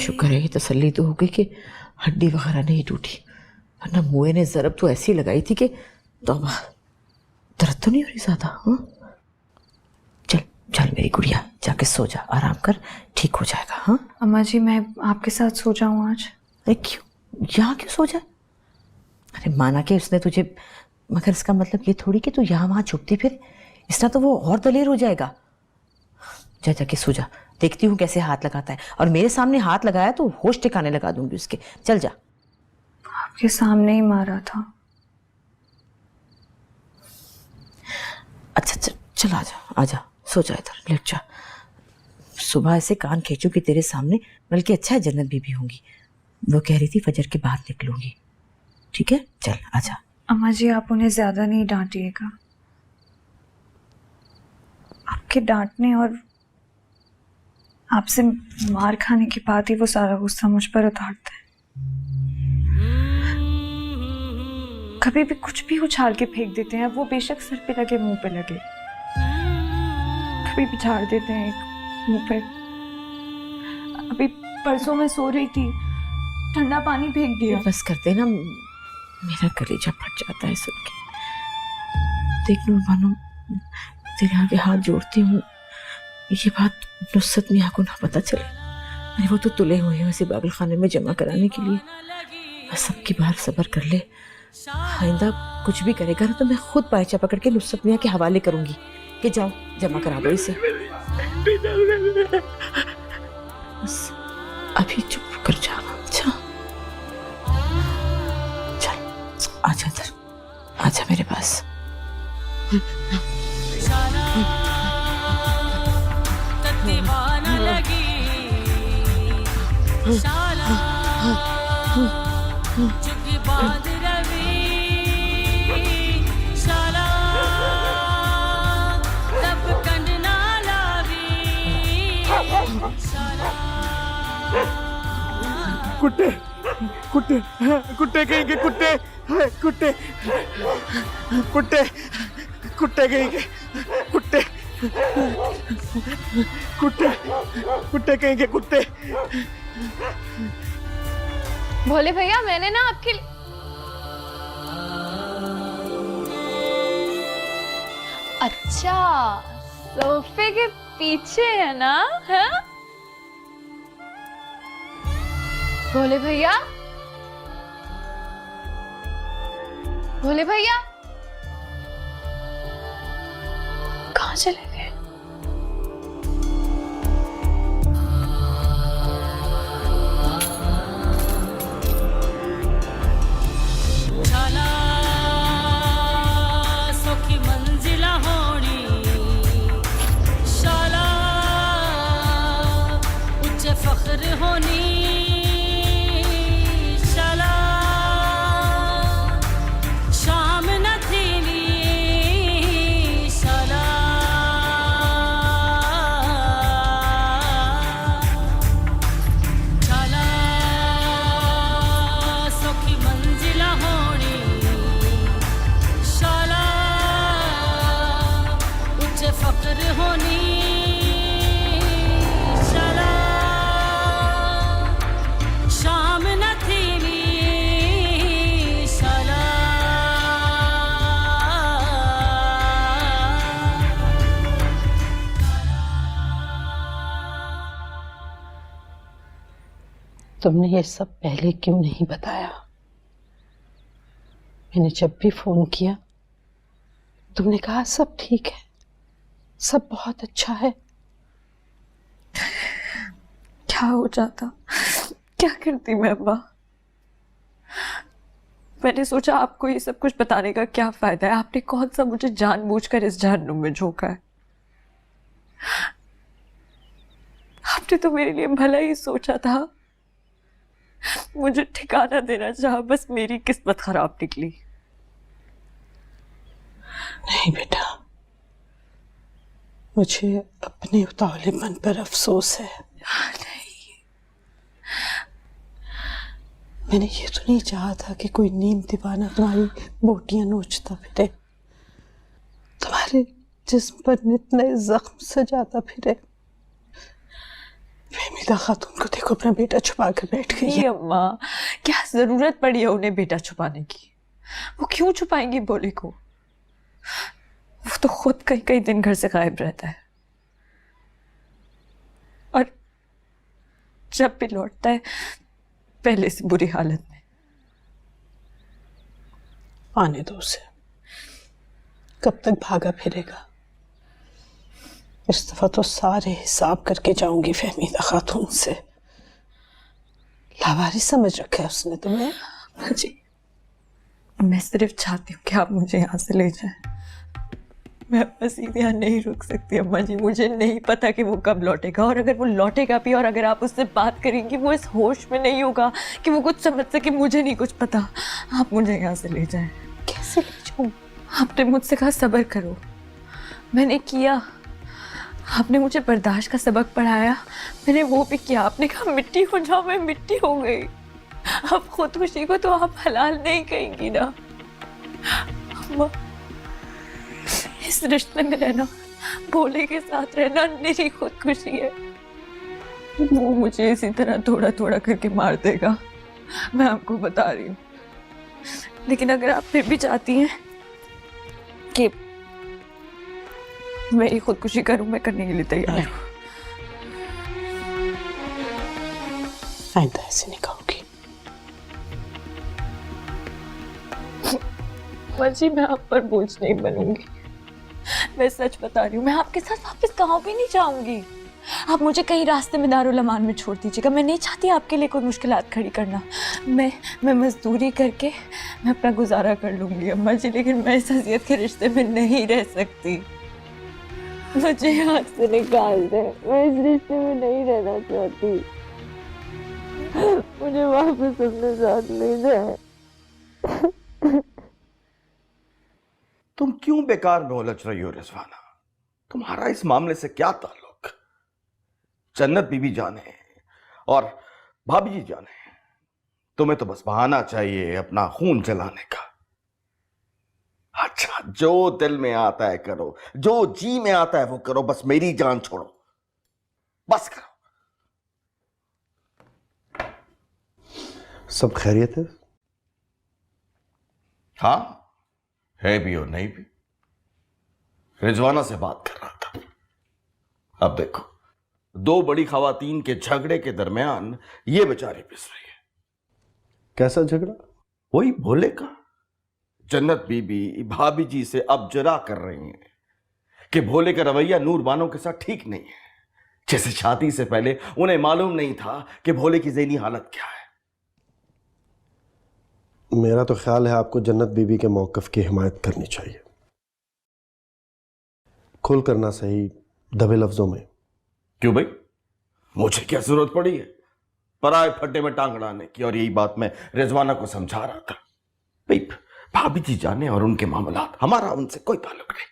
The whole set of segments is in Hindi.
शुक्र है कि तसल्ली तो हो गई कि हड्डी वगैरह नहीं टूटी, वरना मुए ने ज़रब तो ऐसी लगाई थी कि तौबा, दर्द तो नहीं हो रही ज़्यादा? हाँ चल चल मेरी गुड़िया, जाके सो जा, आराम कर, ठीक हो जाएगा। हाँ अम्मा जी मैं आपके साथ सो जाऊँ आज? अरे क्यों, यहाँ क्यों सो जाए? अरे माना कि उसने तुझे, मगर इसका मतलब ये थोड़ी कि तू यहाँ वहाँ छुपती फिर, इसना तो वो और दलेर हो जाएगा। जा जाके सो जा, देखती हूँ कैसे हाथ लगाता है, और मेरे सामने हाथ लगाया तो होश ठिकाने लगा दूंगी उसके। चल जा। आपके सामने ही मारा था। अच्छा चल चल, आजा सो जा, इधर लेट जा। सुबह ऐसे कान खींचू कि तेरे सामने, बल्कि अच्छा है जन्नत बीबी होंगी, वो कह रही थी फजर के बाद निकलूंगी। ठीक है चल आजा। अम्मा जी आप उन्हें ज्यादा नहीं डांटिएगा, आपके डांटने और आपसे मार खाने के बाद ही वो सारा गुस्सा मुझ पर उतारते हैं। कभी भी कुछ भी उछाल के फेंक देते हैं, वो बेशक सर पे लगे मुंह पे लगे, कभी भी झाड़ देते हैं एक मुंह पे। अभी परसों मैं सो रही थी, ठंडा पानी फेंक दिया। बस करते ना, मेरा कलेजा फट जाता है सुन के। देख नूर बानो, तेरे आगे हाथ जोड़ती हूँ, ये बात नुसरत मियां को ना पता चले। अरे वो तो तुले हुए हैं उसे पागल खाने में जमा कराने के लिए। बस सबकी बार सब्र कर ले, आइंदा कुछ भी करेगा ना तो मैं खुद पायचा पकड़ के नुसरत मियां के हवाले करूंगी कि जाओ जमा करा दो इसे। बस अभी चुप कर जाना। अच्छा चल आजा इधर, आजा मेरे पास। कुत्ते कुत्ते कुत्ते कहेंगे, कुत्ते कुत्ते कुत्ते कुत्ते कहेंगे, कुत्ते कुत्ते कुत्ते कहेंगे, कुत्ते। भोले भैया मैंने ना आपके लिए अच्छा सोफे के पीछे है ना? है भोले भैया, भोले भैया कहाँ चले गए? फख्र होनी शाला शाम न थीनी शाला शाला सौखी मंजिला होनी शाला उच्च फख्र होनी तुमने ये सब पहले क्यों नहीं बताया? मैंने जब भी फोन किया तुमने कहा सब ठीक है, सब बहुत अच्छा है। क्या हो जाता, क्या करती मैं अम्मा? मैंने सोचा आपको ये सब कुछ बताने का क्या फायदा है, आपने कौन सा मुझे जानबूझकर इस जहन्नुम में झोंका है। आपने तो मेरे लिए भला ही सोचा था, मुझे ठिकाना देना चाहा, बस मेरी किस्मत खराब निकली। नहीं बेटा, मुझे अपने उतावलेपन पर अफसोस है। नहीं, मैंने ये तो नहीं चाहा था कि कोई नीम दीवाना तुम्हारी बोटियां नोचता फिरे, तुम्हारे जिस्म पर नित नए जख्म सजाता फिरे। फहमीदा खातून को देखो, अपना बेटा छुपा कर बैठ गई है। नहीं अम्मा, क्या जरूरत पड़ी है उन्हें बेटा छुपाने की? वो क्यों छुपाएंगी भोले को? वो तो खुद कई कई दिन घर से गायब रहता है, और जब भी लौटता है पहले से बुरी हालत में। आने दो उसे, कब तक भागा फिरेगा? इस दफा तो सारे हिसाब करके जाऊंगी फहमीदा खातून से। लावारिस समझ रखा है उसने तुम्हें। जी, मैं सिर्फ चाहती हूँ कि आप मुझे यहाँ से ले जाएं। मैं मजीद यहाँ नहीं रुक सकती अम्मा जी। मुझे नहीं पता कि वो कब लौटेगा, और अगर वो लौटेगा भी और अगर आप उससे बात करेंगी वो इस होश में नहीं होगा कि वो कुछ समझ सके। मुझे नहीं कुछ पता, आप मुझे यहाँ से ले जाएं। कैसे ले जाऊं? आपने मुझसे कहा सब्र करो, मैंने किया। आपने मुझे बर्दाश्त का सबक पढ़ाया, मैंने वो भी किया। आपने कहा मिट्टी हो जाओ, मैं मिट्टी हो गई। अब खुदकुशी को तो आप हलाल नहीं कहेंगी ना अम्मा। इस रिश्ते में रहना, भोले के साथ रहना मेरी खुदकुशी है। वो मुझे इसी तरह थोड़ा थोड़ा करके मार देगा, मैं आपको बता रही हूँ। लेकिन अगर आप फिर भी चाहती हैं कि मैं ही खुदकुशी करूं, मैं करने के लिए तैयार हूँ। आइंदा ऐसे नहीं कहूंगी। मर्जी, मैं आप पर बोझ नहीं बनूंगी। मैं सच बता रही हूँ, मैं आपके साथ वापस गाँव भी नहीं जाऊंगी। आप मुझे कहीं रास्ते में दारुल अमान में छोड़ दीजिएगा। मैं नहीं चाहती आपके लिए कोई मुश्किलात खड़ी करना। मैं मजदूरी करके मैं अपना गुजारा कर लूंगी अम्मा जी, लेकिन मैं इस अज़ियत के रिश्ते में नहीं रह सकती। मुझे यहाँ से निकाल दे, मैं इस रिश्ते में नहीं रहना चाहती। मुझे वापस अपने साथ ले जाए। तुम क्यों बेकार में उलझ रही हो रिजवाना? तुम्हारा इस मामले से क्या ताल्लुक? जन्नत बीबी जाने और भाभी जी जाने, तुम्हें तो बस बहाना चाहिए अपना खून जलाने का। अच्छा, जो दिल में आता है करो, जो जी में आता है वो करो, बस मेरी जान छोड़ो, बस करो। सब खैरियत है? हाँ है भी और नहीं भी। रिजवाना से बात कर रहा था। अब देखो, दो बड़ी खवातीन के झगड़े के दरमियान ये बेचारी पिस रही है। कैसा झगड़ा? वही भोले का। जन्नत बीबी भाभी जी से अब जरा कर रही हैं कि भोले का रवैया नूर बानो के साथ ठीक नहीं है। जैसे शादी से पहले उन्हें मालूम नहीं था कि भोले की ज़हनी हालत क्या है। मेरा तो ख्याल है आपको जन्नत बीबी के मौक़िफ़ की हिमायत करनी चाहिए, खुल करना सही, दबे लफ्जों में। क्यों भाई, मुझे क्या जरूरत पड़ी है पराए फट्टे में टांग अड़ाने की? और यही बात मैं रिजवाना को समझा रहा था। भाई भाभी जी जाने और उनके मामलात, हमारा उनसे कोई ताल्लुक नहीं।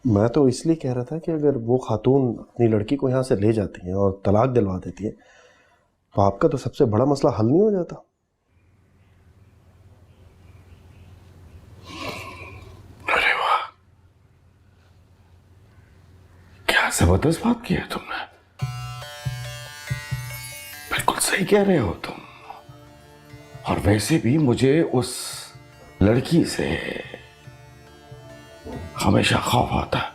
मैं तो इसलिए कह रहा था कि अगर वो खातून अपनी लड़की को यहाँ से ले जाती हैं और तलाक दिलवा देती हैं तो आपका तो सबसे बड़ा मसला हल नहीं हो जाता। अरे वाह, क्या जबरदस्त बात की है तुमने। बिल्कुल सही कह रहे हो तुम। और वैसे भी मुझे उस लड़की से हमेशा खौफ आता है।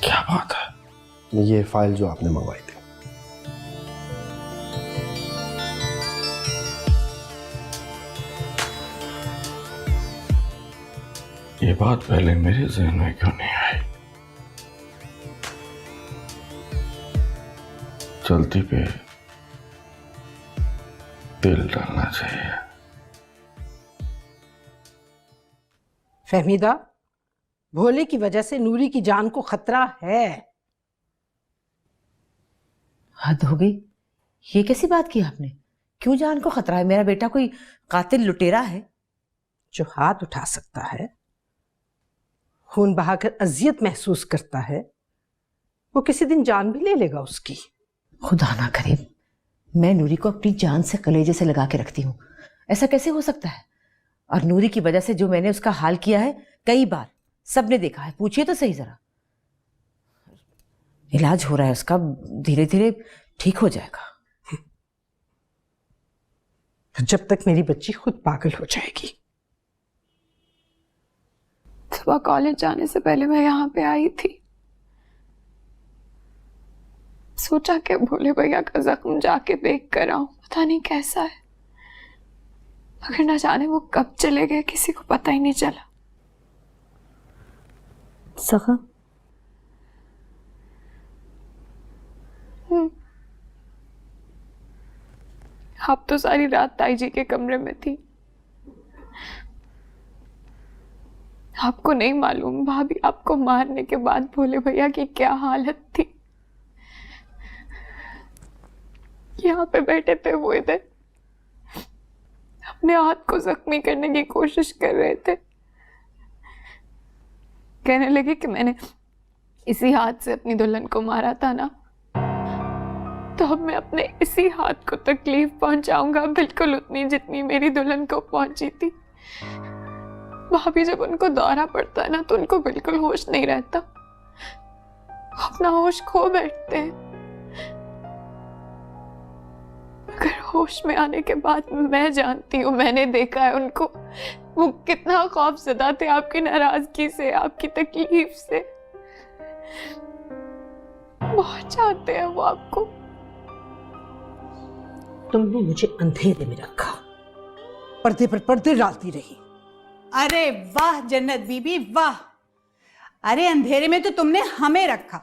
क्या बात है? ये फाइल जो आपने मंगवाई थी। ये बात पहले मेरे ज़हन में क्यों नहीं आई? चलती पे तेल डालना चाहिए। फहमीदा, भोले की वजह से नूरी की जान को खतरा है। हद हो गई, ये कैसी बात की आपने? क्यों जान को खतरा है? मेरा बेटा कोई कातिल लुटेरा है? जो हाथ उठा सकता है, खून बहाकर अजियत महसूस करता है, वो किसी दिन जान भी ले लेगा उसकी। खुदा ना करे, मैं नूरी को अपनी जान से कलेजे से लगा के रखती हूँ। ऐसा कैसे हो सकता है? और नूरी की वजह से जो मैंने उसका हाल किया है, कई बार सबने देखा है। पूछिए तो सही जरा। इलाज हो रहा है उसका, धीरे धीरे ठीक हो जाएगा। जब तक मेरी बच्ची खुद पागल हो जाएगी। सुबह कॉलेज जाने से पहले मैं यहाँ पे आई थी, सोचा कि भोले भैया का जख्म जाके देख कर आऊं, पता नहीं कैसा है, मगर न जाने वो कब चले गए किसी को पता ही नहीं चला। सखा आप तो सारी रात ताई जी के कमरे में थी। आपको नहीं मालूम भाभी, आपको मारने के बाद भोले भैया की क्या हालत थी। यहाँ पे बैठे थे वो, इधर अपने हाथ को जख्मी करने की कोशिश कर रहे थे। कहने लगे कि मैंने इसी हाथ से अपनी दुल्हन को मारा था ना, तो अब मैं अपने इसी हाथ को तकलीफ पहुंचाऊंगा, बिल्कुल उतनी जितनी मेरी दुल्हन को पहुंची थी। भाभी जब उनको दौरा पड़ता है ना तो उनको बिल्कुल होश नहीं रहता, अपना होश खो बैठते हैं। मगर होश में आने के बाद मैं जानती हूँ, मैंने देखा है उनको, वो कितना खौफजदा थे आपकी नाराजगी से, आपकी तकलीफ से। बहुत चाहते हैं वो आपको। तुमने मुझे अंधेरे में रखा, पर्दे पर पर्दे डालती रही। अरे वाह जन्नत बीबी वाह। अरे अंधेरे में तो तुमने हमें रखा,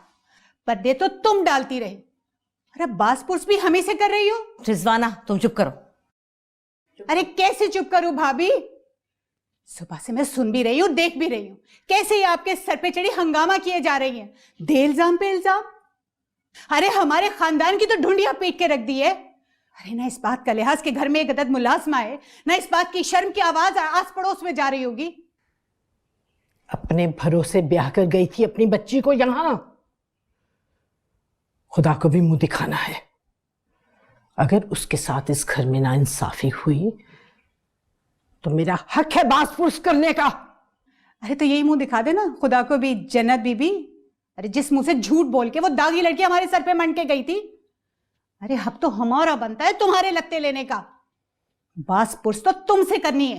पर्दे तो तुम डालती रही। अरे बास पुर्स भी हमें से कर रही हो। रिजवाना तुम चुप करो। अरे कैसे चुप करूं भाभी, सुबह से मैं सुन भी रही हूं, देख भी रही हूं, कैसे ये आपके सर पे चढ़ी हंगामा किए जा रही हैं, दे इल्जाम पे इल्जाम। अरे हमारे खानदान की तो ढूंढियां पीट के रख दी है। अरे ना इस बात का लिहाज के घर में एक अदद मुलाजमा है, ना इस बात की शर्म की आवाज आस पड़ोस में जा रही होगी। अपने भरोसे ब्याह कर गई थी अपनी बच्ची को यहां, खुदा को भी मुंह दिखाना है। अगर उसके साथ इस घर में नाइंसाफी हुई तो मेरा हक है बास पुर्स करने का। अरे तो यही मुंह दिखा देना खुदा को भी जन्नत बीबी। अरे जिस मुंह से झूठ बोल के वो दागी लड़की हमारे सर पे मंड के गई थी, अरे अब तो हमारा बनता है तुम्हारे लत्ते लेने का। बास पुर्स तो तुमसे करनी है।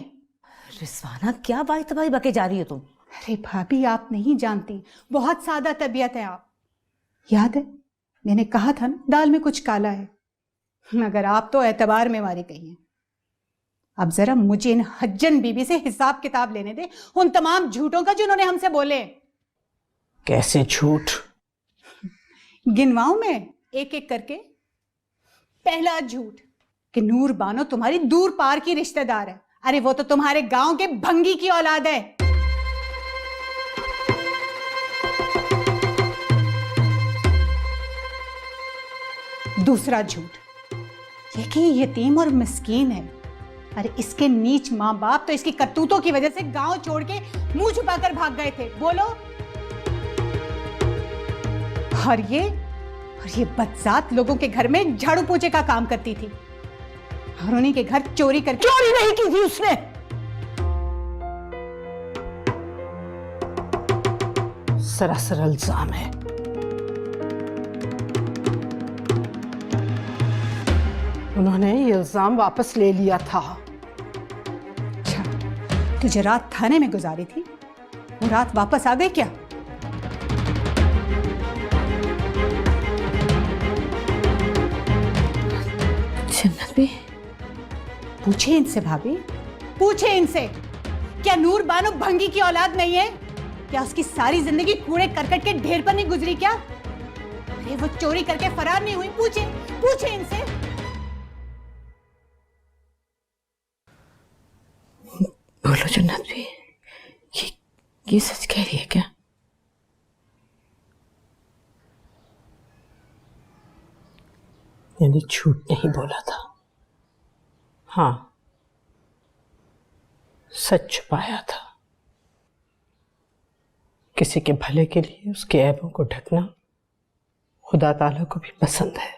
रिजवाना क्या बाई तबाई बके जा रही हो तुम? अरे भाभी आप नहीं जानती, बहुत सादा तबीयत है आप। याद है मैंने कहा था ना दाल में कुछ काला है, मगर आप तो एतबार में मारी गई हैं। अब जरा मुझे इन हज्जन बीबी से हिसाब किताब लेने दे, उन तमाम झूठों का जिन्होंने हमसे बोले। कैसे झूठ? गिनवाऊं मैं एक एक करके। पहला झूठ कि नूर बानो तुम्हारी दूर पार की रिश्तेदार है। अरे वो तो तुम्हारे गांव के भंगी की औलाद है। दूसरा झूठ ये कि यतीम और मिस्कीन है। अरे इसके नीच मां बाप तो इसकी करतूतों की वजह से गांव छोड़ के मुंह छुपाकर भाग गए थे। बोलो। और ये बदजात लोगों के घर में झाड़ू पोछे का काम करती थी और उन्हीं के घर चोरी करके। चोरी नहीं की थी उसने, सरासर इल्जाम है। उन्होंने ये इल्जाम वापस ले लिया था। अच्छा, तुझे रात थाने में गुजारी थी, वो रात वापस आ गई क्या? जन्नत भी पूछे इनसे भाभी, पूछे इनसे, क्या नूर बानो भंगी की औलाद नहीं है? क्या उसकी सारी जिंदगी कूड़े करकट के ढेर पर नहीं गुजरी क्या? अरे वो चोरी करके फरार नहीं हुई? पूछे, पूछे इनसे। बोलो जन्नत भी, ये सच कह रही है क्या? मैंने झूठ नहीं बोला था, हाँ सच छुपाया था। किसी के भले के लिए उसके ऐबों को ढकना खुदा ताला को भी पसंद है,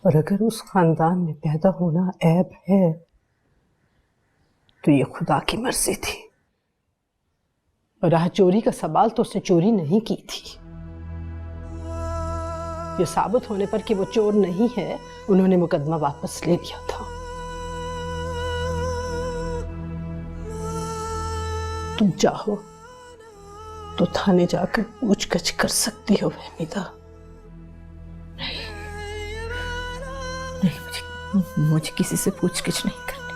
और अगर उस खानदान में पैदा होना ऐब है तो ये खुदा की मर्जी थी। और राह चोरी का सवाल तो उसने चोरी नहीं की थी। ये साबित होने पर कि वो चोर नहीं है, उन्होंने मुकदमा वापस ले लिया था। तुम चाहो तो थाने जाकर पूछगछ कर सकती हो फहमीदा। नहीं, मुझे किसी से पूछगिछ नहीं करनी।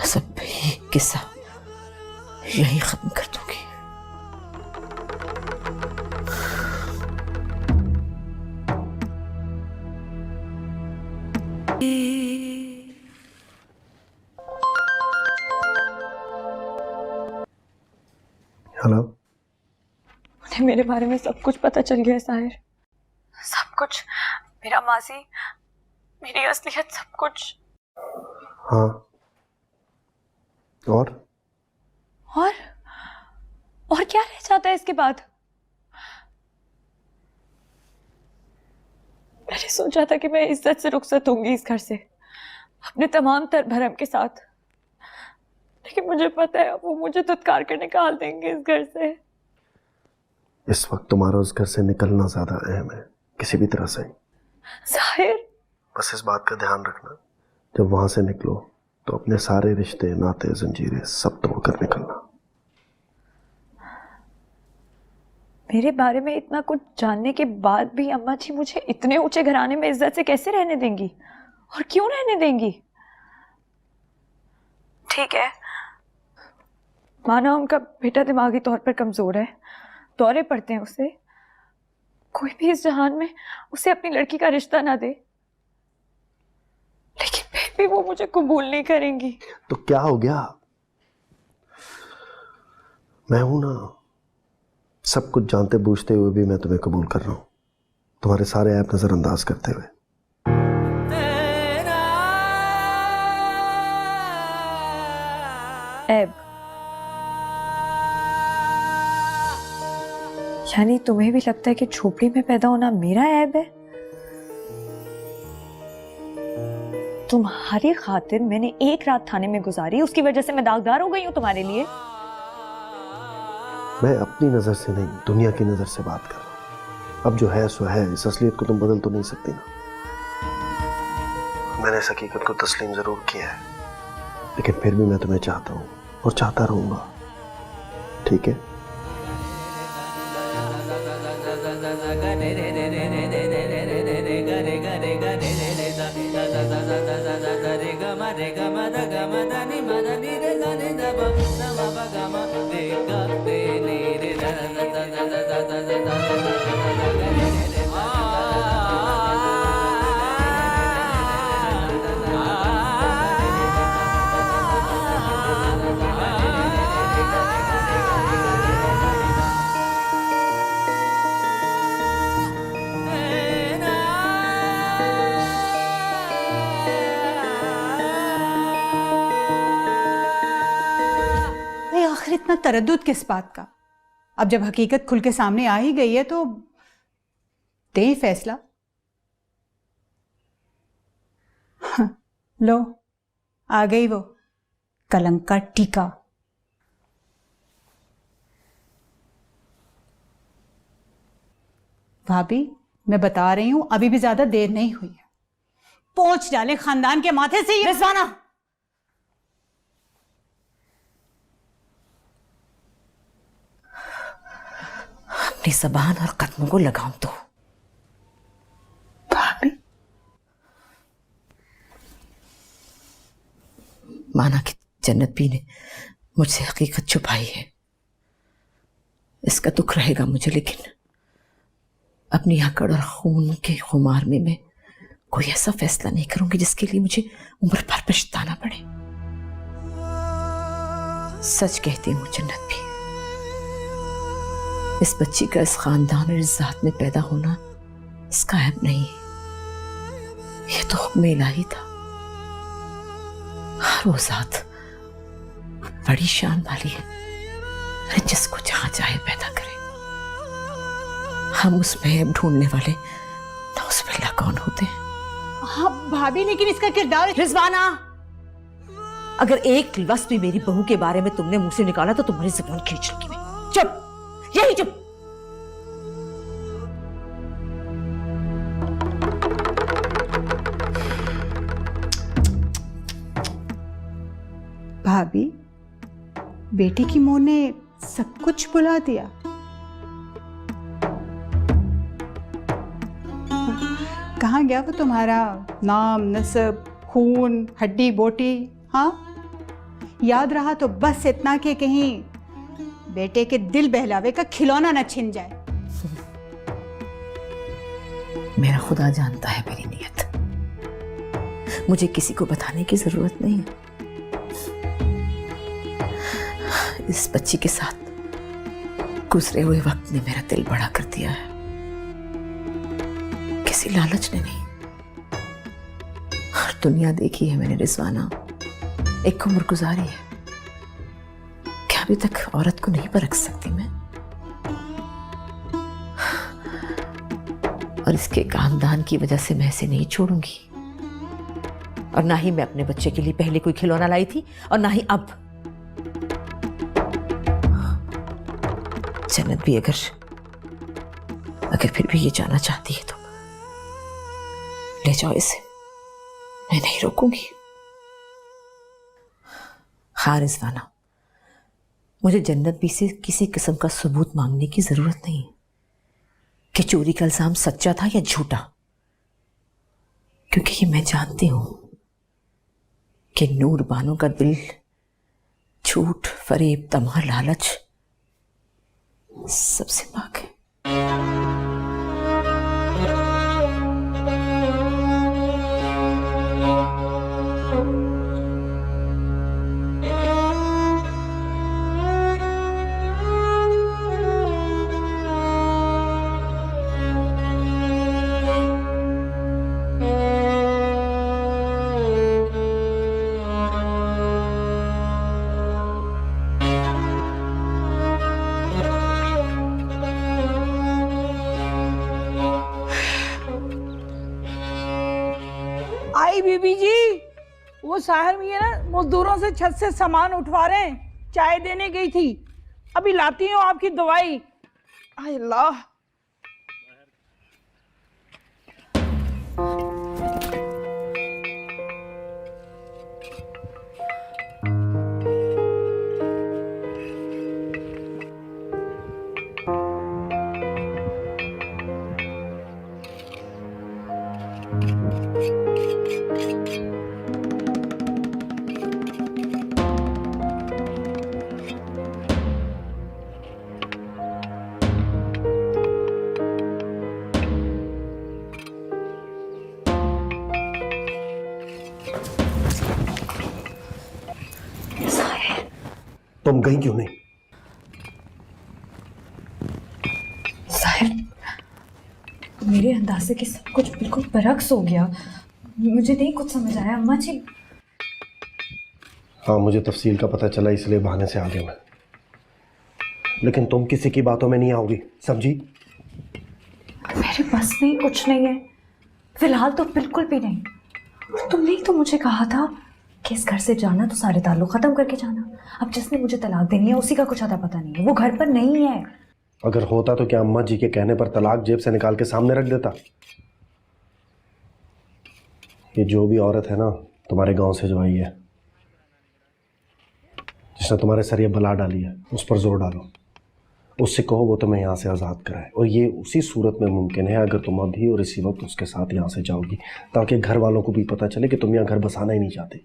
सब ये किस्सा यही खत्म कर दूंगी। हेलो। उन्हें मेरे बारे में सब कुछ पता चल गया साहिर, सब कुछ, मेरा माजी, मेरी असलियत, सब कुछ। हाँ, और क्या रह जाता है इसके बाद? मैंने सोचा था कि मैं इज्जत से रुखसत होंगी इस घर से, अपने तमाम तर भरम के साथ, लेकिन मुझे पता है अब वो मुझे धुतकार कर निकाल देंगे इस घर से। इस वक्त तुम्हारा उस घर से निकलना ज्यादा अहम है, किसी भी तरह से। साहिर, बस इस बात का ध्यान रखना, जब वहां से निकलो तो अपने सारे रिश्ते, नाते, जंजीरें सब तोड़कर निकलना। मेरे बारे में इतना कुछ जानने के बाद भी अम्मा जी मुझे इतने ऊंचे घराने में इज्जत से कैसे रहने देंगी, और क्यों रहने देंगी? ठीक है, माना उनका बेटा दिमागी तौर पर कमजोर है, दौरे पड़ते हैं उसे, कोई भी इस जहान में उसे अपनी लड़की का रिश्ता ना दे, लेकिन फिर भी वो मुझे कबूल नहीं करेंगी। तो क्या हो गया? मैं हूं ना, सब कुछ जानते बूझते हुए भी मैं तुम्हें कबूल कर रहा हूं, तुम्हारे सारे ऐप नजरअंदाज करते हुए। ऐब? यानी तुम्हें भी लगता है कि झोपड़ी में पैदा होना मेरा ऐब है? तुम्हारी खातिर मैंने एक रात थाने में गुजारी, उसकी वजह से मैं दागदार हो गई हूं तुम्हारे लिए। मैं अपनी नजर से नहीं, दुनिया की नजर से बात कर रहा हूं। अब जो है सो है, इस असलियत को तुम बदल तो नहीं सकती ना। मैंने इस हकीकत को तस्लीम जरूर किया है, लेकिन फिर भी मैं तुम्हें चाहता हूं और चाहता रहूंगा, ठीक है? आखिर इतना तरद्दुद किस बात का? अब जब हकीकत खुल के सामने आ ही गई है तो दे ही फैसला। लो, आ गई वो कलंक का टीका। भाभी, मैं बता रही हूं, अभी भी ज्यादा देर नहीं हुई है। पोंछ डाले खानदान के माथे से ये। रिजवाना, अपनी जबान और कदमों को लगाम दो। भाभी, माना कि जन्नत भी ने मुझसे हकीकत छुपाई है, इसका दुख रहेगा मुझे, लेकिन अपनी आकड़ और खून के खुमार में मैं कोई ऐसा फैसला नहीं करूंगी जिसके लिए मुझे उम्र भर पछताना पड़े। सच कहती हूँ जन्नत भी, इस बच्ची का इस खानदान और इस जात में पैदा होना इसका ऐब नहीं, ये तो हुक्म इलाही था। हर वो जात बड़ी शान वाली है, अरे जिसको जहां चाहे पैदा करे। हम उसमें ऐब ढूंढने वाले नौज़ुबिल्लाह कौन होते हैं? हाँ भाभी, लेकिन इसका किरदार। रिजवाना, अगर एक लफ्ज भी मेरी बहू के बारे में तुमने मुंह से निकाला तो तुम्हारी जुबान खींच लूंगी मैं। चुप, यही चुप। भाभी, बेटी की मोह ने सब कुछ भुला दिया। कहाँ गया वो तुम्हारा नाम, नस्ब, खून, हड्डी बोटी? हाँ, याद रहा तो बस इतना कि कहीं बेटे के दिल बहलावे का खिलौना न छिन जाए। मेरा खुदा जानता है मेरी नीयत, मुझे किसी को बताने की जरूरत नहीं है। इस बच्ची के साथ गुजरे हुए वक्त ने मेरा दिल बड़ा कर दिया है, किसी लालच ने नहीं। और दुनिया देखी है मैंने रिजवाना, एक उम्र गुजारी है, क्या अभी तक औरत को नहीं परख सकती मैं? और इसके खानदान की वजह से मैं इसे नहीं छोड़ूंगी। और ना ही मैं अपने बच्चे के लिए पहले कोई खिलौना लाई थी और ना ही अब। जन्नत भी अगर फिर भी ये जाना चाहती है तो ले जाओ इसे, मैं नहीं रोकूंगी। हाँ रिजवाना, मुझे जन्नत भी से किसी किस्म का सबूत मांगने की जरूरत नहीं कि चोरी का इल्जाम सच्चा था या झूठा, क्योंकि ये मैं जानती हूं कि नूर बानो का दिल झूठ, फरेब, तमा, लालच सबसे पाक है। आई बीबी जी, वो साहब ये ना मजदूरों से छत से सामान उठवा रहे हैं, चाय देने गई थी, अभी लाती हूँ आपकी दवाई। आय अल्लाह। तुम गई क्यों नहीं? साहिर, मेरे अंदाजे के सब कुछ बिल्कुल बरक्स हो गया, मुझे नहीं कुछ समझ आया। अम्मा जी। हाँ, मुझे तफसील का पता चला, इसलिए बहाने से आ गया मैं, लेकिन तुम किसी की बातों में नहीं आओगी, समझी? मेरे बस में कुछ नहीं है, फिलहाल तो बिल्कुल भी नहीं। और तुमने ही तो मुझे कहा था कि इस घर से जाना तो सारे ताल्लुक खत्म करके जाना। अब जिसने मुझे तलाक देनी है उसी का कुछ अता पता नहीं है, वो घर पर नहीं है। अगर होता तो क्या अम्मा जी के कहने पर तलाक जेब से निकाल के सामने रख देता? ये जो भी औरत है ना, तुम्हारे गांव से जो आई है, जिसने तुम्हारे सर ये बला डाली है, उस पर जोर डालो, उससे कहो वो तुम्हें यहाँ से आज़ाद कराए। और ये उसी सूरत में मुमकिन है अगर तुम अभी और इसी वक्त उसके साथ यहाँ से जाओगी, ताकि घर वालों को भी पता चले कि तुम यहाँ घर बसाना ही नहीं चाहते।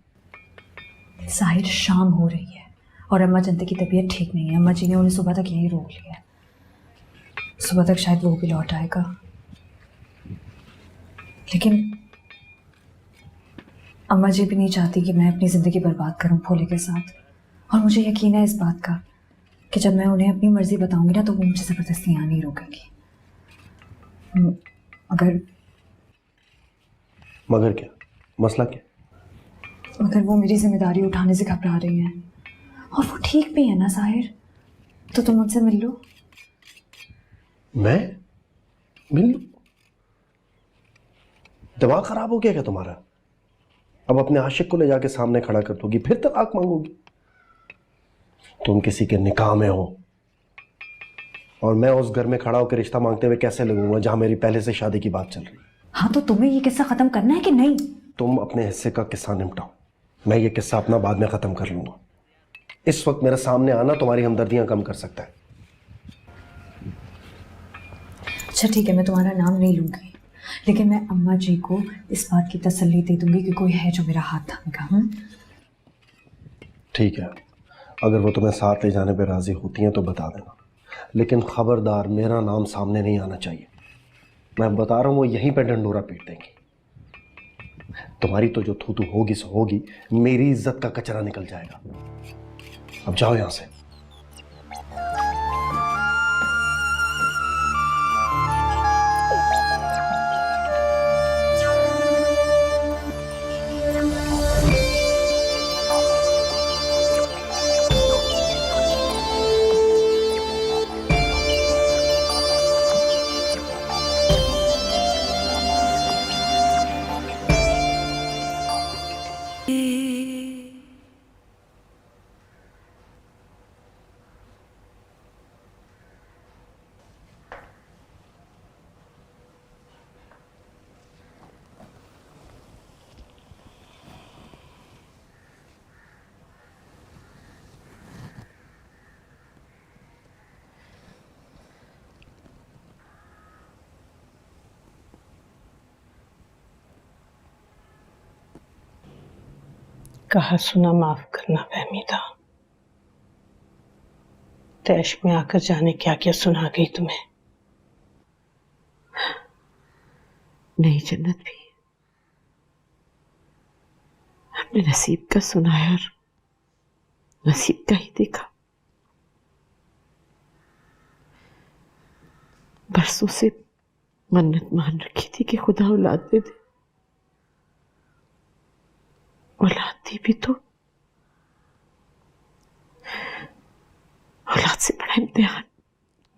साहिर, शाम हो रही है और अम्मा जनते की तबीयत ठीक नहीं है। अम्मा जी ने उन्हें सुबह तक यहीं रोक लिया है, सुबह तक शायद वो भी लौट आएगा। लेकिन अम्मा जी भी नहीं चाहती कि मैं अपनी ज़िंदगी बर्बाद करूं भोले के साथ। और मुझे यकीन है इस बात का कि जब मैं उन्हें अपनी मर्जी बताऊंगी ना तो वो मुझे ज़बरदस्ती यहाँ नहीं रोकेंगी। मगर क्या मसला क्या? मगर वो मेरी जिम्मेदारी उठाने से घबरा रही हैं, और वो ठीक भी है ना साहिर, तो तुम मुझसे मिल लो। मैं मिल लूं? दिमाग खराब हो गया क्या तुम्हारा? अब अपने आशिक को ले जाके सामने खड़ा कर दोगी, फिर तलाक मांगोगी? तुम किसी के निकाह में हो और मैं उस घर में खड़ा होकर रिश्ता मांगते हुए कैसे लगूंगा जहां मेरी पहले से शादी की बात चल रही है? हाँ तो तुम्हें ये किस्सा खत्म करना है कि नहीं? तुम अपने हिस्से का किस्सा निपटाओ, मैं ये किस्सा अपना बाद में खत्म कर लूंगा। इस वक्त मेरे सामने आना तुम्हारी हमदर्दियां कम कर सकता है। अच्छा ठीक है, मैं तुम्हारा नाम नहीं लूंगी, लेकिन मैं अम्मा जी को इस बात की तसल्ली दे दूंगी कि कोई है जो मेरा हाथ थामेगा। ठीक है, अगर वो तुम्हें साथ ले जाने पर राजी होती हैं तो बता देना, लेकिन खबरदार मेरा नाम सामने नहीं आना चाहिए। मैं बता रहा हूँ वो यहीं पे डंडोरा पीट देंगी। तुम्हारी तो जो थू थू होगी सो होगी, मेरी इज्जत का कचरा निकल जाएगा। अब जाओ यहां से। कहा सुना माफ करना फहमीदा, तैश में आकर जाने क्या क्या सुना गई तुम्हें। नहीं जन्नत भी अपने नसीब का सुना है और नसीब का ही देखा। बरसों से मन्नत मान रखी थी कि खुदा औलाद दे दे, औलाद दी भी तो। औलाद से बड़ा इम्तिहान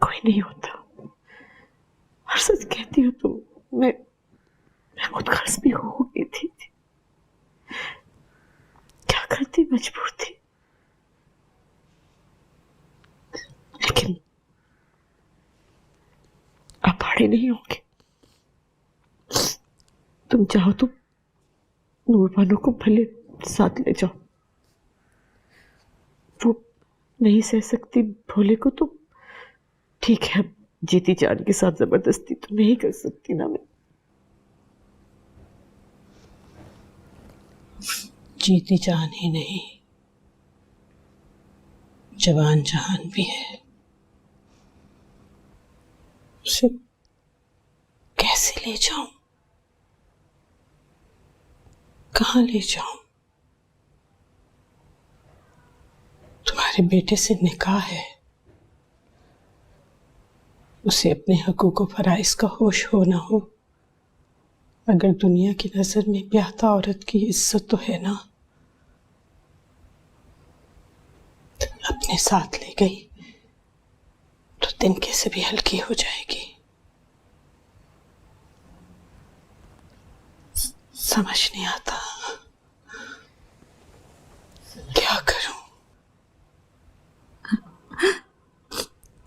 कोई नहीं होता। और सच कहती हूँ तुम, मैं खुद गर्ज भी हो गई थी। क्या करती, मजबूर थी। लेकिन अब बड़े नहीं होंगे। तुम चाहो तो नूरबानो को भले साथ ले जाओ, वो नहीं सह सकती भोले को तो ठीक है, जीती जान के साथ जबरदस्ती तो नहीं कर सकती ना मैं। जीती जान ही नहीं, जवान जहान भी है। उसे कैसे ले जाऊं, कहां ले जाऊं? तुम्हारे बेटे से निकाह है, उसे अपने हकूक व फराइज का होश हो ना हो। अगर दुनिया की नजर में ब्याहता औरत की इज्जत तो है ना, अपने साथ ले गई तो तिनके से भी हल्की हो जाएगी। समझ नहीं आता क्या करूं।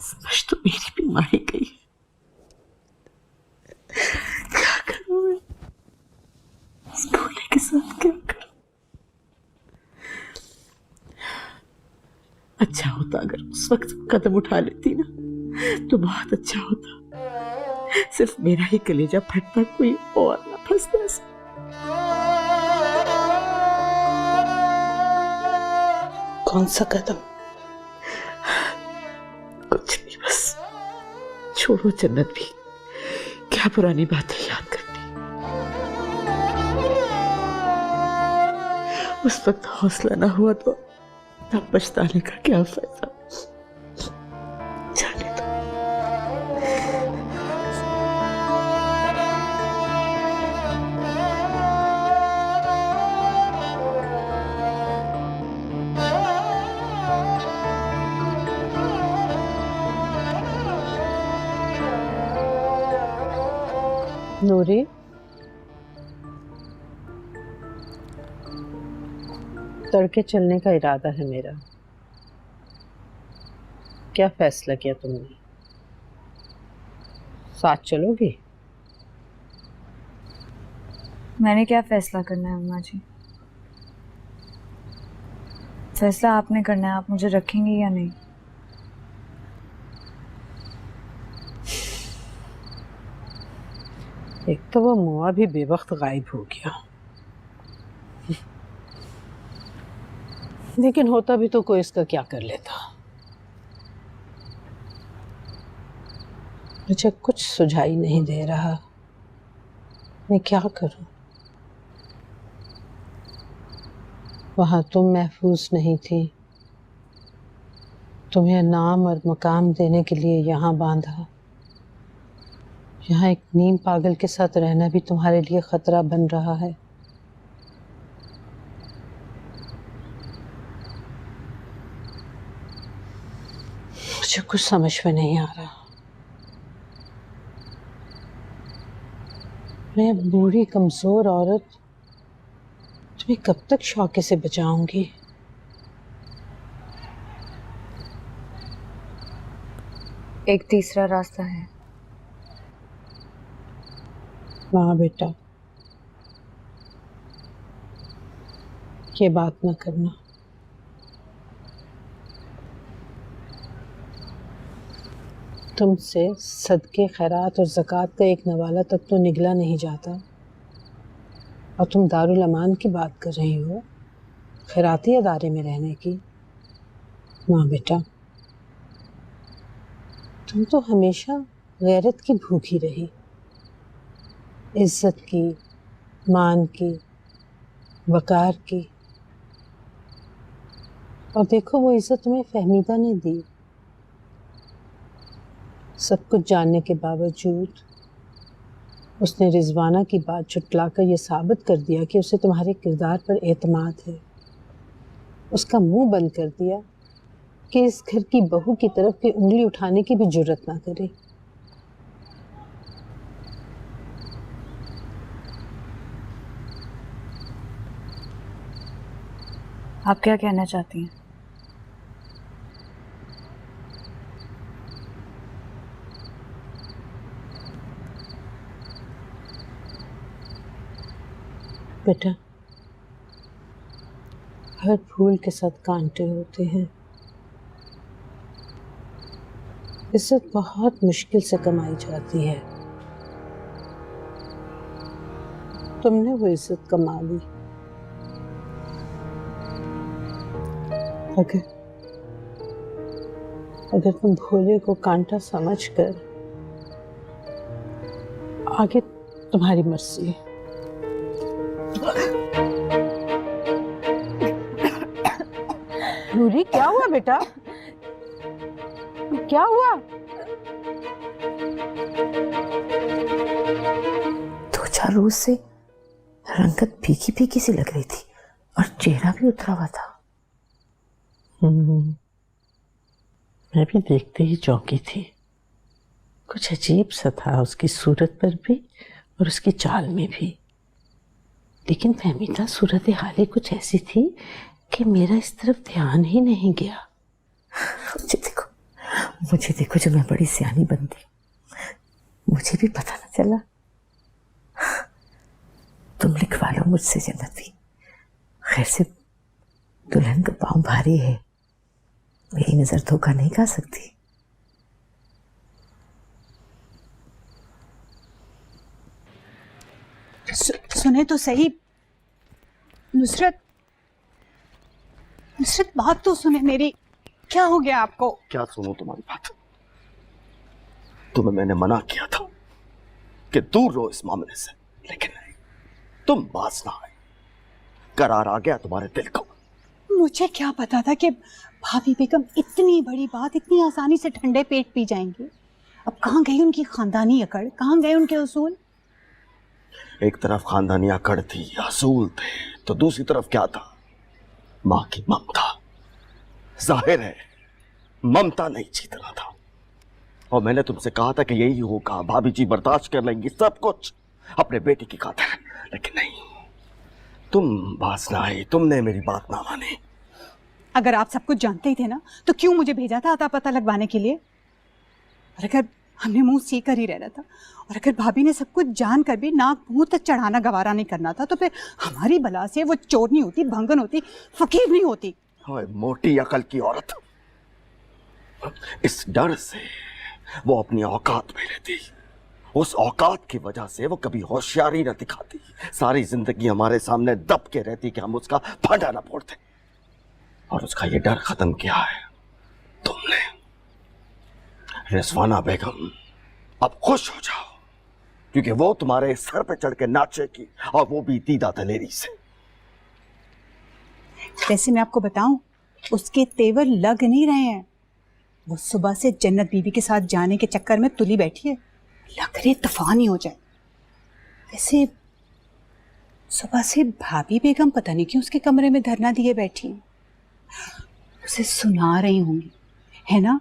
समझ तो मेरी बीमारी गई है, क्या करूं मैं? इस भोले के साथ क्या करूं? अच्छा होता अगर उस वक्त कदम उठा लेती ना, तो बहुत अच्छा होता। सिर्फ मेरा ही कलेजा फटता, कोई और ना फंसता ऐसा। कौन सा कदम? कुछ नहीं, बस छोड़ो जन्नत भी, क्या पुरानी बातें याद करनी। उस वक्त हौसला ना हुआ तो तब पछताने का क्या फायदा। जाने दो। नूरी, तड़के चलने का इरादा है मेरा। क्या फैसला किया तुमने? साथ चलोगी? मैंने क्या फैसला करना है अम्मा जी? फैसला आपने करना है, आप मुझे रखेंगे या नहीं। एक तो वो मुआ भी बेवक्त गायब हो गया, लेकिन होता भी तो कोई इसका क्या कर लेता। मुझे कुछ सुझाई नहीं दे रहा, मैं क्या करूं? वहां तुम महफूज नहीं थी, तुम्हें नाम और मकाम देने के लिए यहाँ बांधा। यहाँ एक नीम पागल के साथ रहना भी तुम्हारे लिए खतरा बन रहा है। मुझे कुछ समझ में नहीं आ रहा। मैं बूढ़ी कमजोर औरत तुम्हें कब तक शौके से बचाऊंगी? एक तीसरा रास्ता है। हाँ बेटा, ये बात न करना। तुमसे सदके खैरात और ज़कात का एक नवाला तक तो निगला नहीं जाता, और तुम दारुल अमान की बात कर रही हो, खैराती अदारे में रहने की। माँ बेटा, तुम तो हमेशा गैरत की भूखी रही, इज्जत की, मान की, वकार की, और देखो वो इज्जत तुम्हें फहमीदा ने दी। सब कुछ जानने के बावजूद उसने रिजवाना की बात झुटलाकर ये साबित कर दिया कि उसे तुम्हारे किरदार पर एतमाद है। उसका मुंह बंद कर दिया कि इस घर की बहू की तरफ की उंगली उठाने की भी जुर्रत ना करे। आप क्या कहना चाहती हैं? बेटा, हर फूल के साथ कांटे होते हैं। इज्जत बहुत मुश्किल से कमाई जाती है। तुमने वो इज्जत कमा ली। अगर तुम भोले को कांटा समझकर, आगे तुम्हारी मर्जी है। नूरी, क्या हुआ बेटा? क्या हुआ? 2-4 रोज से रंगत फीकी फीकी सी लग रही थी और चेहरा भी उतरा हुआ था। मैं भी देखते ही चौंकी थी। कुछ अजीब सा था उसकी सूरत पर भी और उसकी चाल में भी, लेकिन फहमीदा सूरत हाल ही कुछ ऐसी थी कि मेरा इस तरफ ध्यान ही नहीं गया। मुझे देखो जो मैं बड़ी सियानी बनती, मुझे भी पता न चला। तुम लिखवा लो मुझसे जन्नती। खैर से दुल्हन का पाँव भारी है, मेरी नजर धोखा नहीं खा सकती। सुने तो सही नुसरत, नुसरत बात तो सुने मेरी। क्या हो गया आपको? क्या सुनूं तुम्हारी बात? तुम्हें मैंने मना किया था कि दूर रहो इस मामले से, लेकिन नहीं, तुम बाज ना आए। करार आ गया तुम्हारे दिल को। मुझे क्या पता था कि भाभी बेगम इतनी बड़ी बात इतनी आसानी से ठंडे पेट पी जाएंगी। अब कहाँ गई उनकी खानदानी अकड़, कहाँ गए उनके उसूल? एक तरफ खानदानी अकड़ थी, असूल थे, तो दूसरी तरफ क्या था? मां की ममता। जाहिर है ममता नहीं जीतना था, और मैंने तुमसे कहा था कि यही होगा, भाभी जी बर्दाश्त कर लेंगी सब कुछ अपने बेटे की खातिर, लेकिन नहीं, तुम बाज ना आई, तुमने मेरी बात ना मानी। अगर आप सब कुछ जानते ही थे ना तो क्यों मुझे भेजा था अता पता लगवाने के लिए? और अगर हमने मुंह सी कर ही रहना था, और अगर भाभी ने सब कुछ जान कर भी नाक मुंह तक चढ़ाना गवारा नहीं करना था, तो फिर हमारी बला से वो चोर नहीं होती, भंगन होती, फकीर नहीं होती। ओए मोटी अकल की औरत, इस डर से वो अपनी औकात में रहती, उस औकात की वजह से वो कभी होशियारी न दिखाती, सारी जिंदगी हमारे सामने दब के रहती कि हम उसका फांडा न फोड़ते। और उसका ये डर खत्म किया है तुमने। रिजवाना बेगम, अब खुश हो जाओ, क्योंकि वो तुम्हारे सर पे चढ़ के नाचेगी, और वो भी दीदा दलेरी से। वैसे मैं आपको बताऊं, उसके तेवर लग नहीं रहे हैं। वो सुबह से जन्नत बीबी के साथ जाने के चक्कर में तुली बैठी है, लग रही तूफान ही हो जाए। वैसे सुबह से भाभी बेगम पता नहीं क्यों उसके कमरे में धरना दिए बैठी हैं, उसे सुना रही होंगी, है ना?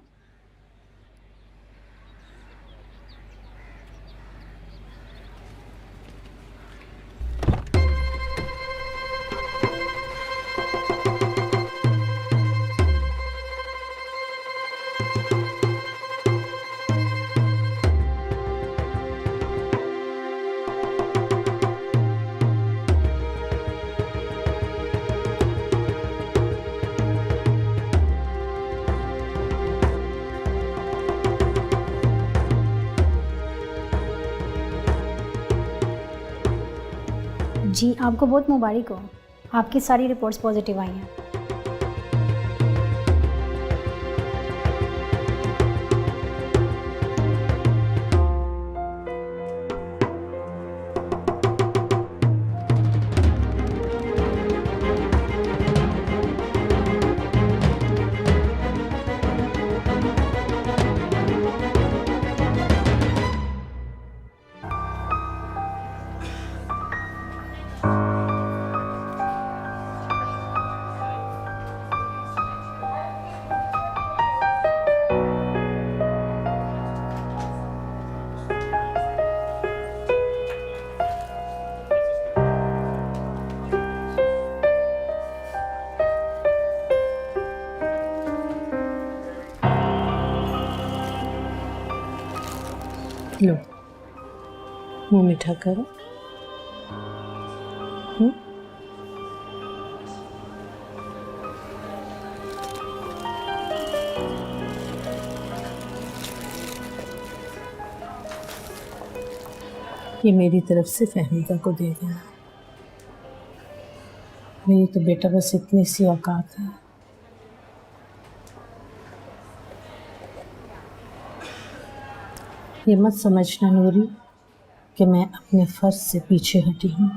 जी आपको बहुत मुबारक हो, आपकी सारी रिपोर्ट्स पॉजिटिव आई हैं। लो मुंह मीठा करो। ये मेरी तरफ से फहमीदा को दे देना। मेरी तो बेटा बस इतनी सी औकात है। ये मत समझना नूरी कि मैं अपने फर्ज से पीछे हटी हूँ।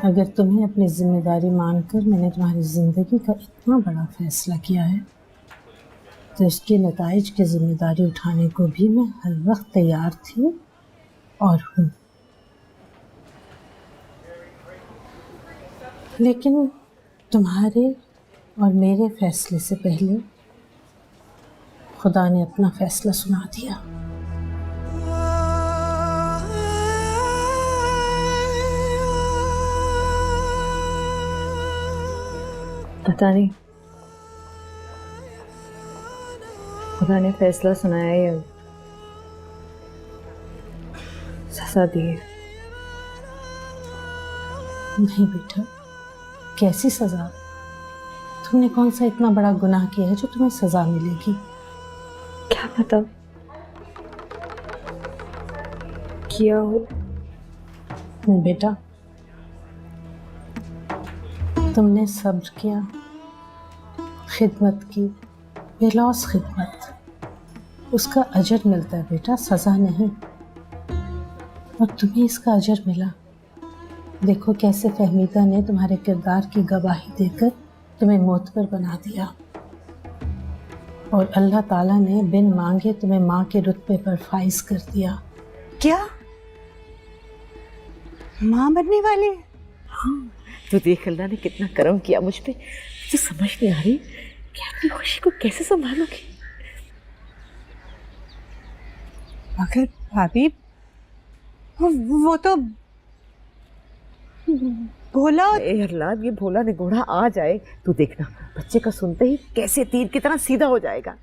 अगर तुम्हें अपनी जिम्मेदारी मानकर मैंने तुम्हारी ज़िंदगी का इतना बड़ा फैसला किया है, तो इसके नताइज की जिम्मेदारी उठाने को भी मैं हर वक्त तैयार थी और हूँ। लेकिन तुम्हारे और मेरे फैसले से पहले खुदा ने अपना फैसला सुना दिया। पता नहीं खुदा ने फैसला सुनाया या सजा दी है। नहीं बेटा, कैसी सजा? तुमने कौन सा इतना बड़ा गुनाह किया है जो तुम्हें सजा मिलेगी? क्या पता किया हो। बेटा तुमने सब्र किया, खिदमत की, बेलौस खिदमत, उसका अजर मिलता है बेटा, सज़ा नहीं। और तुम्हें इसका अजर मिला। देखो कैसे फहमीदा ने तुम्हारे किरदार की गवाही देकर तुम्हें मोतबर बना दिया, और अल्लाह ताला ने बिन मांगे तुम्हें माँ के रुतबे पर फाइज कर दिया। क्या माँ बनने वाली है? हाँ, तो देख अल्लाह ने कितना करम किया मुझ पे। मुझे समझ नहीं आ रही कि अपनी खुशी को कैसे संभालूंगी। मगर भाभी वो तो भोला ए अल्लाह, ये भोला निगोड़ा आ जाए तो देखना, बच्चे का सुनते ही कैसे तीर की तरह सीधा हो जाएगा।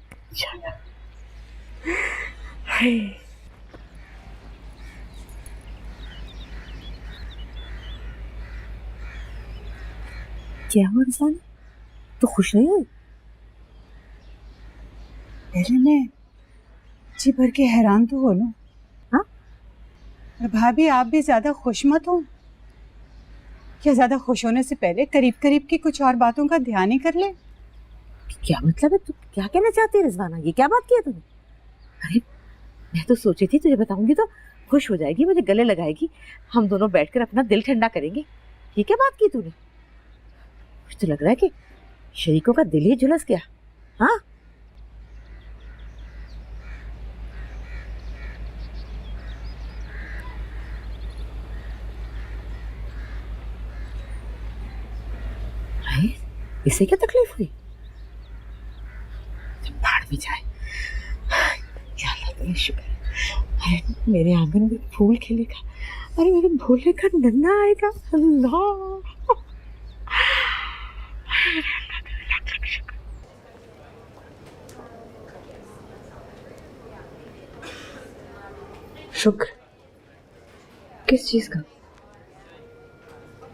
हाय। क्या हुआ इंसान, तो खुश नहीं हुई? पहले मैं जी भर के हैरान तो हो लूं। हाँ? और भाभी आप भी ज्यादा खुश मत हो। क्या ज्यादा खुश होने से पहले करीब करीब की कुछ और बातों का ध्यान ही कर ले। क्या मतलब है, तू क्या कहना चाहती है रिजवाना? ये क्या बात किया तूने? अरे मैं तो सोची थी तुझे बताऊंगी तो खुश हो जाएगी, मुझे गले लगाएगी, हम दोनों बैठकर अपना दिल ठंडा करेंगे। ये क्या बात की तूने? मुझे तो लग रहा है कि शरीकों का दिल ही झुलस गया। हाँ, इसे क्या तकलीफ हुई? भाड़ में जाए। या अल्लाह तेरा शुक्र है। अरे मेरे आंगन में फूल खिलेगा, अरे मेरे भोले का नन्ना आएगा। अल्लाह, शुक्र किस चीज का?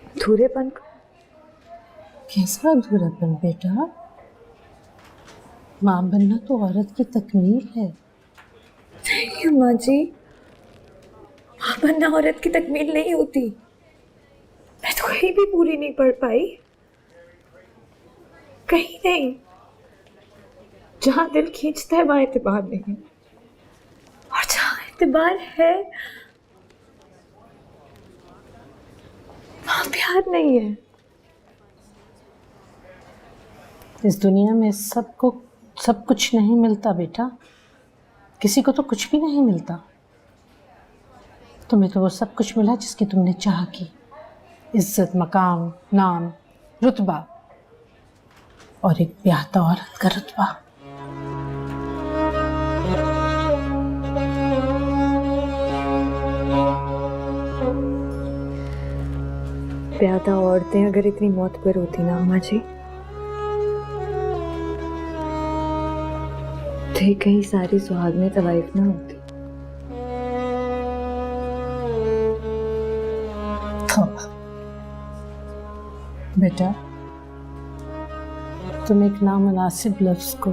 अधूरेपन का? कैसा अधूरापन बेटा? माँ बनना तो औरत की तकमील है। नहीं अम्मा जी, माँ बनना औरत की तकमील नहीं होती। मैं तो कहीं भी पूरी नहीं पढ़ पाई, कहीं नहीं। जहाँ दिल खींचता है वहाँ एतबार नहीं, और जहाँ एतबार है वहाँ प्यार नहीं है। इस दुनिया में सब कुछ नहीं मिलता बेटा, किसी को तो कुछ भी नहीं मिलता। तुम्हें तो वो सब कुछ मिला जिसकी तुमने चाह की, इज्जत, मकाम, नाम, रुतबा और एक ब्याहता औरत का रुतबा। प्यादा औरतें अगर इतनी मौत पर होती ना अम्मा जी, तो कहीं सारी सुहाग में तवाइफ ना होती। बेटा तुम एक नामुनासिब लफ्ज को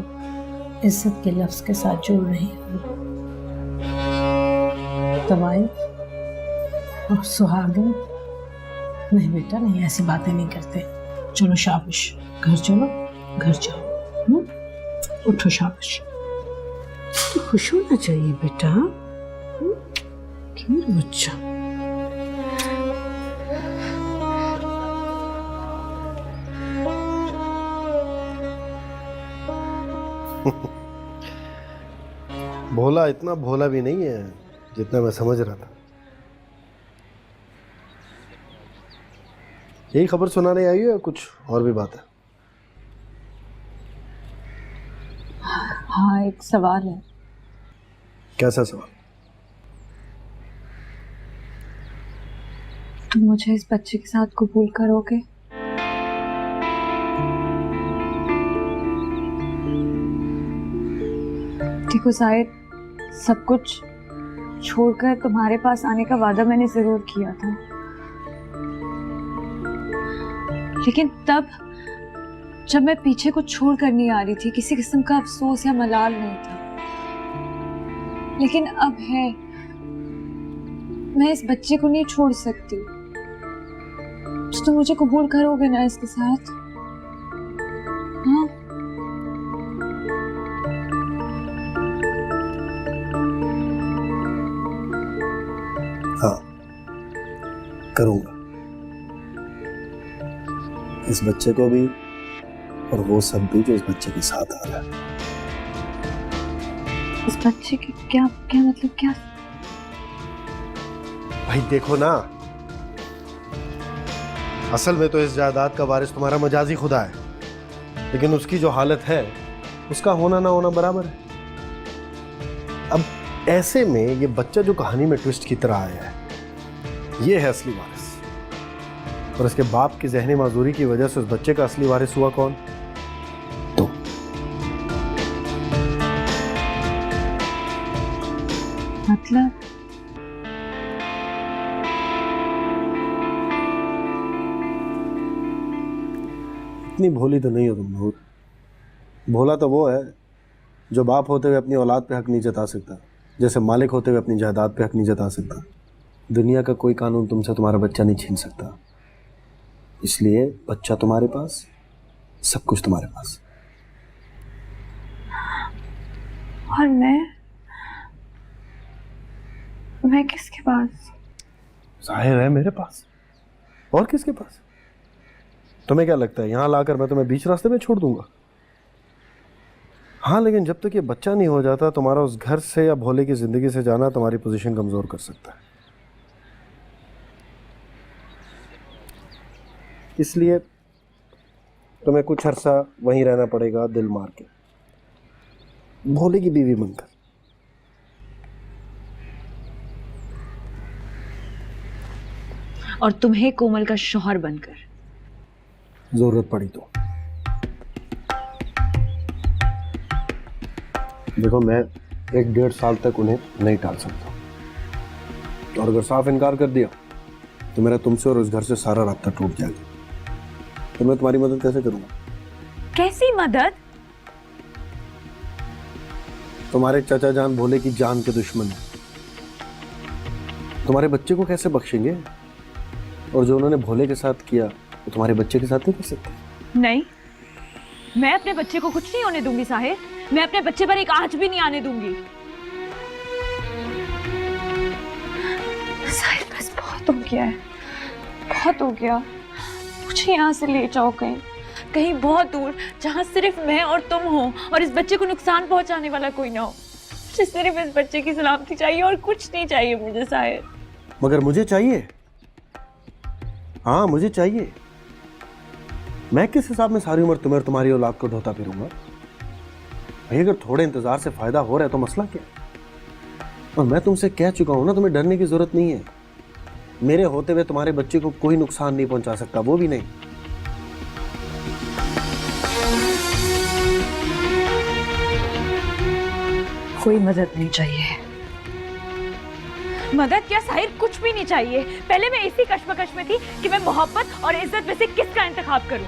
इज्जत के लफ्ज के साथ जोड़ रही हो। तवाइफ और सुहागन नहीं बेटा, नहीं, ऐसी बातें नहीं करते। चलो शाबाश, घर चलो, घर जाओ। उठो, शाबाश। तो खुश होना चाहिए बेटा। क्यों रे बच्चा? भोला इतना भोला भी नहीं है जितना मैं समझ रहा था। यही खबर सुनाने आई हो या कुछ और भी बात है? हाँ, एक सवाल है। कैसा सवाल? तुम मुझे इस बच्चे के साथ कबूल करोगे? देखो शायद सब कुछ छोड़कर तुम्हारे पास आने का वादा मैंने जरूर किया था, लेकिन तब जब मैं पीछे कुछ छोड़ कर नहीं आ रही थी, किसी किस्म का अफसोस या मलाल नहीं था। लेकिन अब है, मैं इस बच्चे को नहीं छोड़ सकती। तो तुम मुझे कबूल करोगे ना इसके साथ? हाँ? हाँ, करूंगा। इस बच्चे को भी और वो सब भी जो इस बच्चे के साथ आ रहा है। इस बच्चे के क्या क्या मतलब क्या? भाई देखो ना, असल में तो इस जायदाद का वारिस तुम्हारा मजाजी खुदा है, लेकिन उसकी जो हालत है उसका होना ना होना बराबर है। अब ऐसे में ये बच्चा जो कहानी में ट्विस्ट की तरह आया है, ये है असली वारिस। और उसके बाप की जहनी माजूरी की वजह से उस बच्चे का असली वारिस हुआ कौन? तो मतलब इतनी भोली तो नहीं हो तुम नूर। भोला तो वो है जो बाप होते हुए अपनी औलाद पे हक नहीं जता सकता, जैसे मालिक होते हुए अपनी जायदाद पे हक नहीं जता सकता। दुनिया का कोई कानून तुमसे तुम्हारा बच्चा नहीं छीन सकता, इसलिए बच्चा तुम्हारे पास, सब कुछ तुम्हारे पास। और मैं किसके पास? जाहिर है मेरे पास, और किसके पास? तुम्हें क्या लगता है यहां लाकर मैं तुम्हें बीच रास्ते में छोड़ दूंगा? हाँ, लेकिन जब तक ये बच्चा नहीं हो जाता, तुम्हारा उस घर से या भोले की जिंदगी से जाना तुम्हारी पोजीशन कमजोर कर सकता है। इसलिए तुम्हें कुछ अरसा वहीं रहना पड़ेगा, दिल मार के, भोले की बीवी बनकर। और तुम्हें कोमल का शौहर बनकर। जरूरत पड़ी तो। देखो, मैं 1-1.5 साल तक उन्हें नहीं टाल सकता, और अगर साफ इनकार कर दिया तो मेरा तुमसे और उस घर से सारा रास्ता टूट जाएगा। तो मैं तुम्हारी मदद कैसे करूंगा? कैसी मदद? तुम्हारे चाचा जान भोले की जान के दुश्मन है, तुम्हारे बच्चे को कैसे बख्शेंगे? और जो उन्होंने भोले के साथ किया वो तुम्हारे बच्चे के साथ नहीं कर सकते। नहीं, मैं अपने बच्चे को कुछ नहीं होने दूंगी साहिर। मैं अपने बच्चे पर एक आंच भी नहीं आने दूंगी। साहिर, बस बहुत हो गया है, बहुत हो गया। मुझे यहाँ से ले जाओ कहीं, कहीं बहुत दूर, जहाँ सिर्फ मैं और तुम हो और इस बच्चे को नुकसान पहुंचाने वाला कोई ना हो। मुझे सिर्फ इस बच्चे की सलामती चाहिए और कुछ नहीं चाहिए मुझे साहिर। मगर मुझे चाहिए, हाँ मुझे चाहिए। मैं किस हिसाब में सारी उम्र तुम्हें और तुम्हारी औलाद को ढोता फिरूंगा? भाई, अगर थोड़े इंतजार से फायदा हो रहा है तो मसला क्या? और मैं तुमसे कह चुका हूं ना, तुम्हें डरने की जरूरत नहीं है। मेरे होते हुए तुम्हारे बच्चे को कोई नुकसान नहीं पहुंचा सकता, वो भी नहीं। कोई मदद नहीं चाहिए। मदद क्या साहिर, कुछ भी नहीं चाहिए। पहले मैं इसी कश्मकश में थी कि मैं मोहब्बत और इज्जत में से किसका इंतखाब करूं,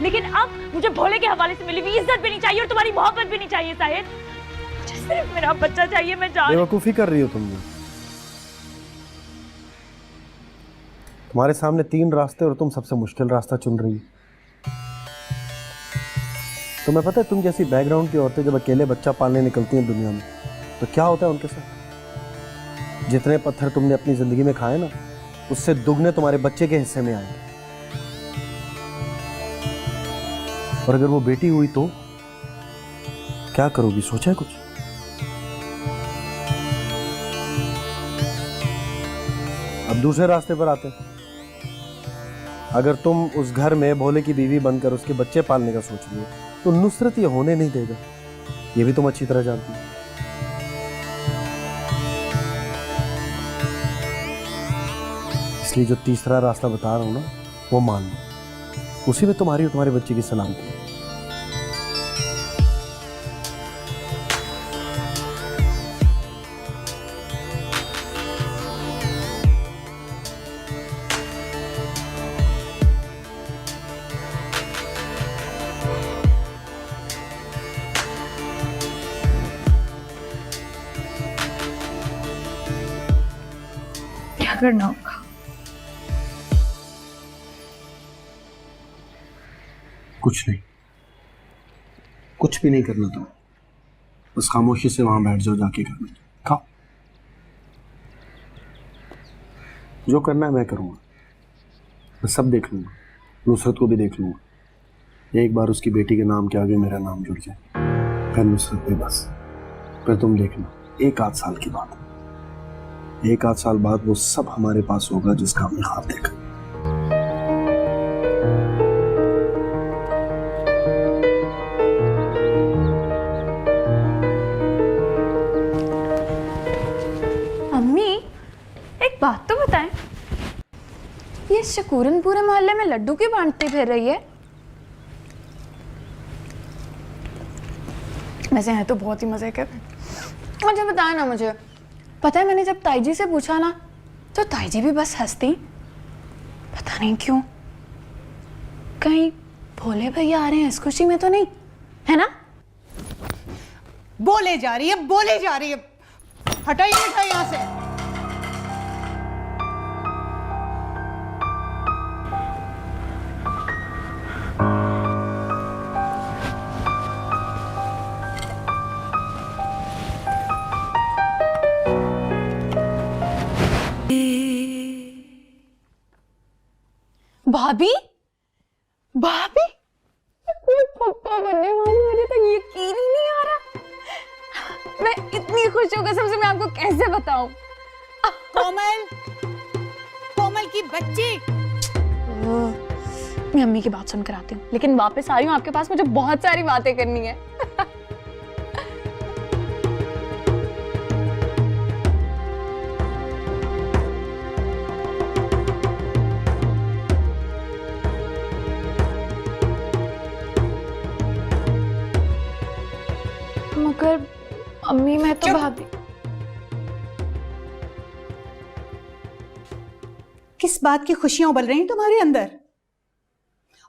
लेकिन अब मुझे भोले के हवाले से मिली हुई इज्जत भी नहीं चाहिए और तुम्हारी मोहब्बत भी नहीं चाहिए साहिर। मुझे सिर्फ मेरा बच्चा चाहिए। मैं जान बेवकूफी कर रही हो तुम। तुम्हारे सामने 3 रास्ते और तुम सबसे मुश्किल रास्ता चुन रही हो। तुम्हें पता है, तुम जैसी बैकग्राउंड की औरतें जब अकेले बच्चा पालने निकलती हैं दुनिया में, तो क्या होता है उनके साथ? जितने पत्थर तुमने अपनी जिंदगी में खाए ना, उससे दुगने तुम्हारे बच्चे के हिस्से में आएंगे। और अगर वो बेटी हुई तो क्या करोगी, सोचा है कुछ? अब दूसरे रास्ते पर आते हैं। अगर तुम उस घर में भोले की बीवी बनकर उसके बच्चे पालने का सोच रही हो, तो नुसरत ये होने नहीं देगा, ये भी तुम अच्छी तरह जानती हो। इसलिए जो तीसरा रास्ता बता रहा हूं ना, वो मान लो, उसी में तुम्हारी और तुम्हारे बच्चे की सलामती है। क्या करना होगा? कुछ नहीं, कुछ भी नहीं करना तुम्हें, बस खामोशी से वहां बैठ जाओ, जाके घर में खाओ। जो करना है मैं करूंगा, मैं सब देख लूंगा, नुसरत को भी देख लूंगा। एक बार उसकी बेटी के नाम के आगे मेरा नाम जुड़ जाए, फिर नुसरत पे बस। फिर तुम देखना, 1-8 साल की बात है, 1-8 साल बाद वो सब हमारे पास होगा जिसका हमने ख्वाब देखा। अम्मी, एक बात तो बताएं, ये शकूरन पूरे मोहल्ले में लड्डू क्यों बांटती फिर रही है? वैसे हैं तो बहुत ही मजे के। मुझे बताया ना, मुझे पता है मैंने जब ताईजी से पूछा ना तो ताईजी भी बस हंसती। पता नहीं क्यों। कहीं भोले भैया आ रहे हैं इस खुशी में तो नहीं है ना? बोले जा रही है, बोले जा रही है। हटाइए मिठाई यहां से। भाभी, भाभी, मैं पप्पा बनने वाली, मुझे तो यकीन ही नहीं आ रहा। मैं इतनी खुश हूँ कसम से, मैं आपको कैसे बताऊं। कोमल, कोमल की बच्ची। मैं अम्मी की बात सुनकर आती हूँ, लेकिन वापस आ रही हूँ आपके पास, मुझे बहुत सारी बातें करनी है। मगर अम्मी, मैं तो भाभी। किस बात की खुशियां उबल रही हैं तुम्हारे अंदर?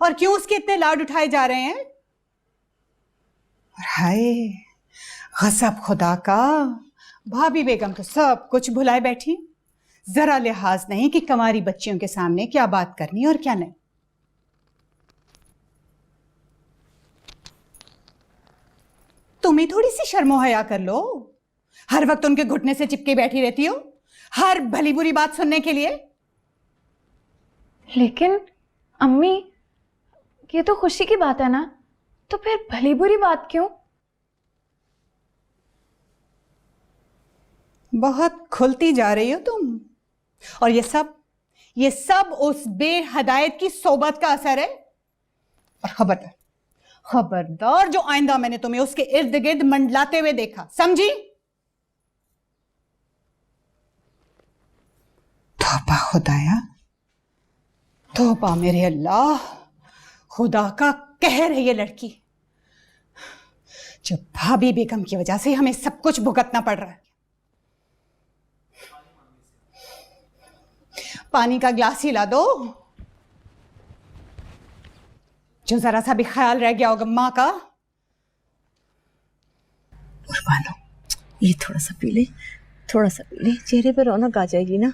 और क्यों उसके इतने लाड उठाए जा रहे हैं? हाय गजब खुदा का, भाभी बेगम तो सब कुछ भुलाए बैठी। जरा लिहाज नहीं कि कमारी बच्चियों के सामने क्या बात करनी और क्या नहीं। तुम्हें थोड़ी सी शर्मो हया कर लो। हर वक्त उनके घुटने से चिपके बैठी रहती हो, हर भली बुरी बात सुनने के लिए। लेकिन अम्मी, ये तो खुशी की बात है ना, तो फिर भली बुरी बात क्यों? बहुत खुलती जा रही हो तुम। और ये सब उस बेहदायत की सोबत का असर है। और खबरदार, खबरदार, जो आइंदा मैंने तुम्हें उसके इर्द गिर्द मंडलाते हुए देखा, समझी? तौबा खुदाया, तौबा मेरे अल्लाह, खुदा का कहर है ये लड़की। जो भाभी बेगम की वजह से हमें सब कुछ भुगतना पड़ रहा है। पानी का ग्लास ही ला दो। जो जरा सा भी ख्याल रह गया होगा माँ का। उर्बानो, ये थोड़ा सा पी ले, थोड़ा सा पी ले, चेहरे पर रौनक आ जाएगी ना।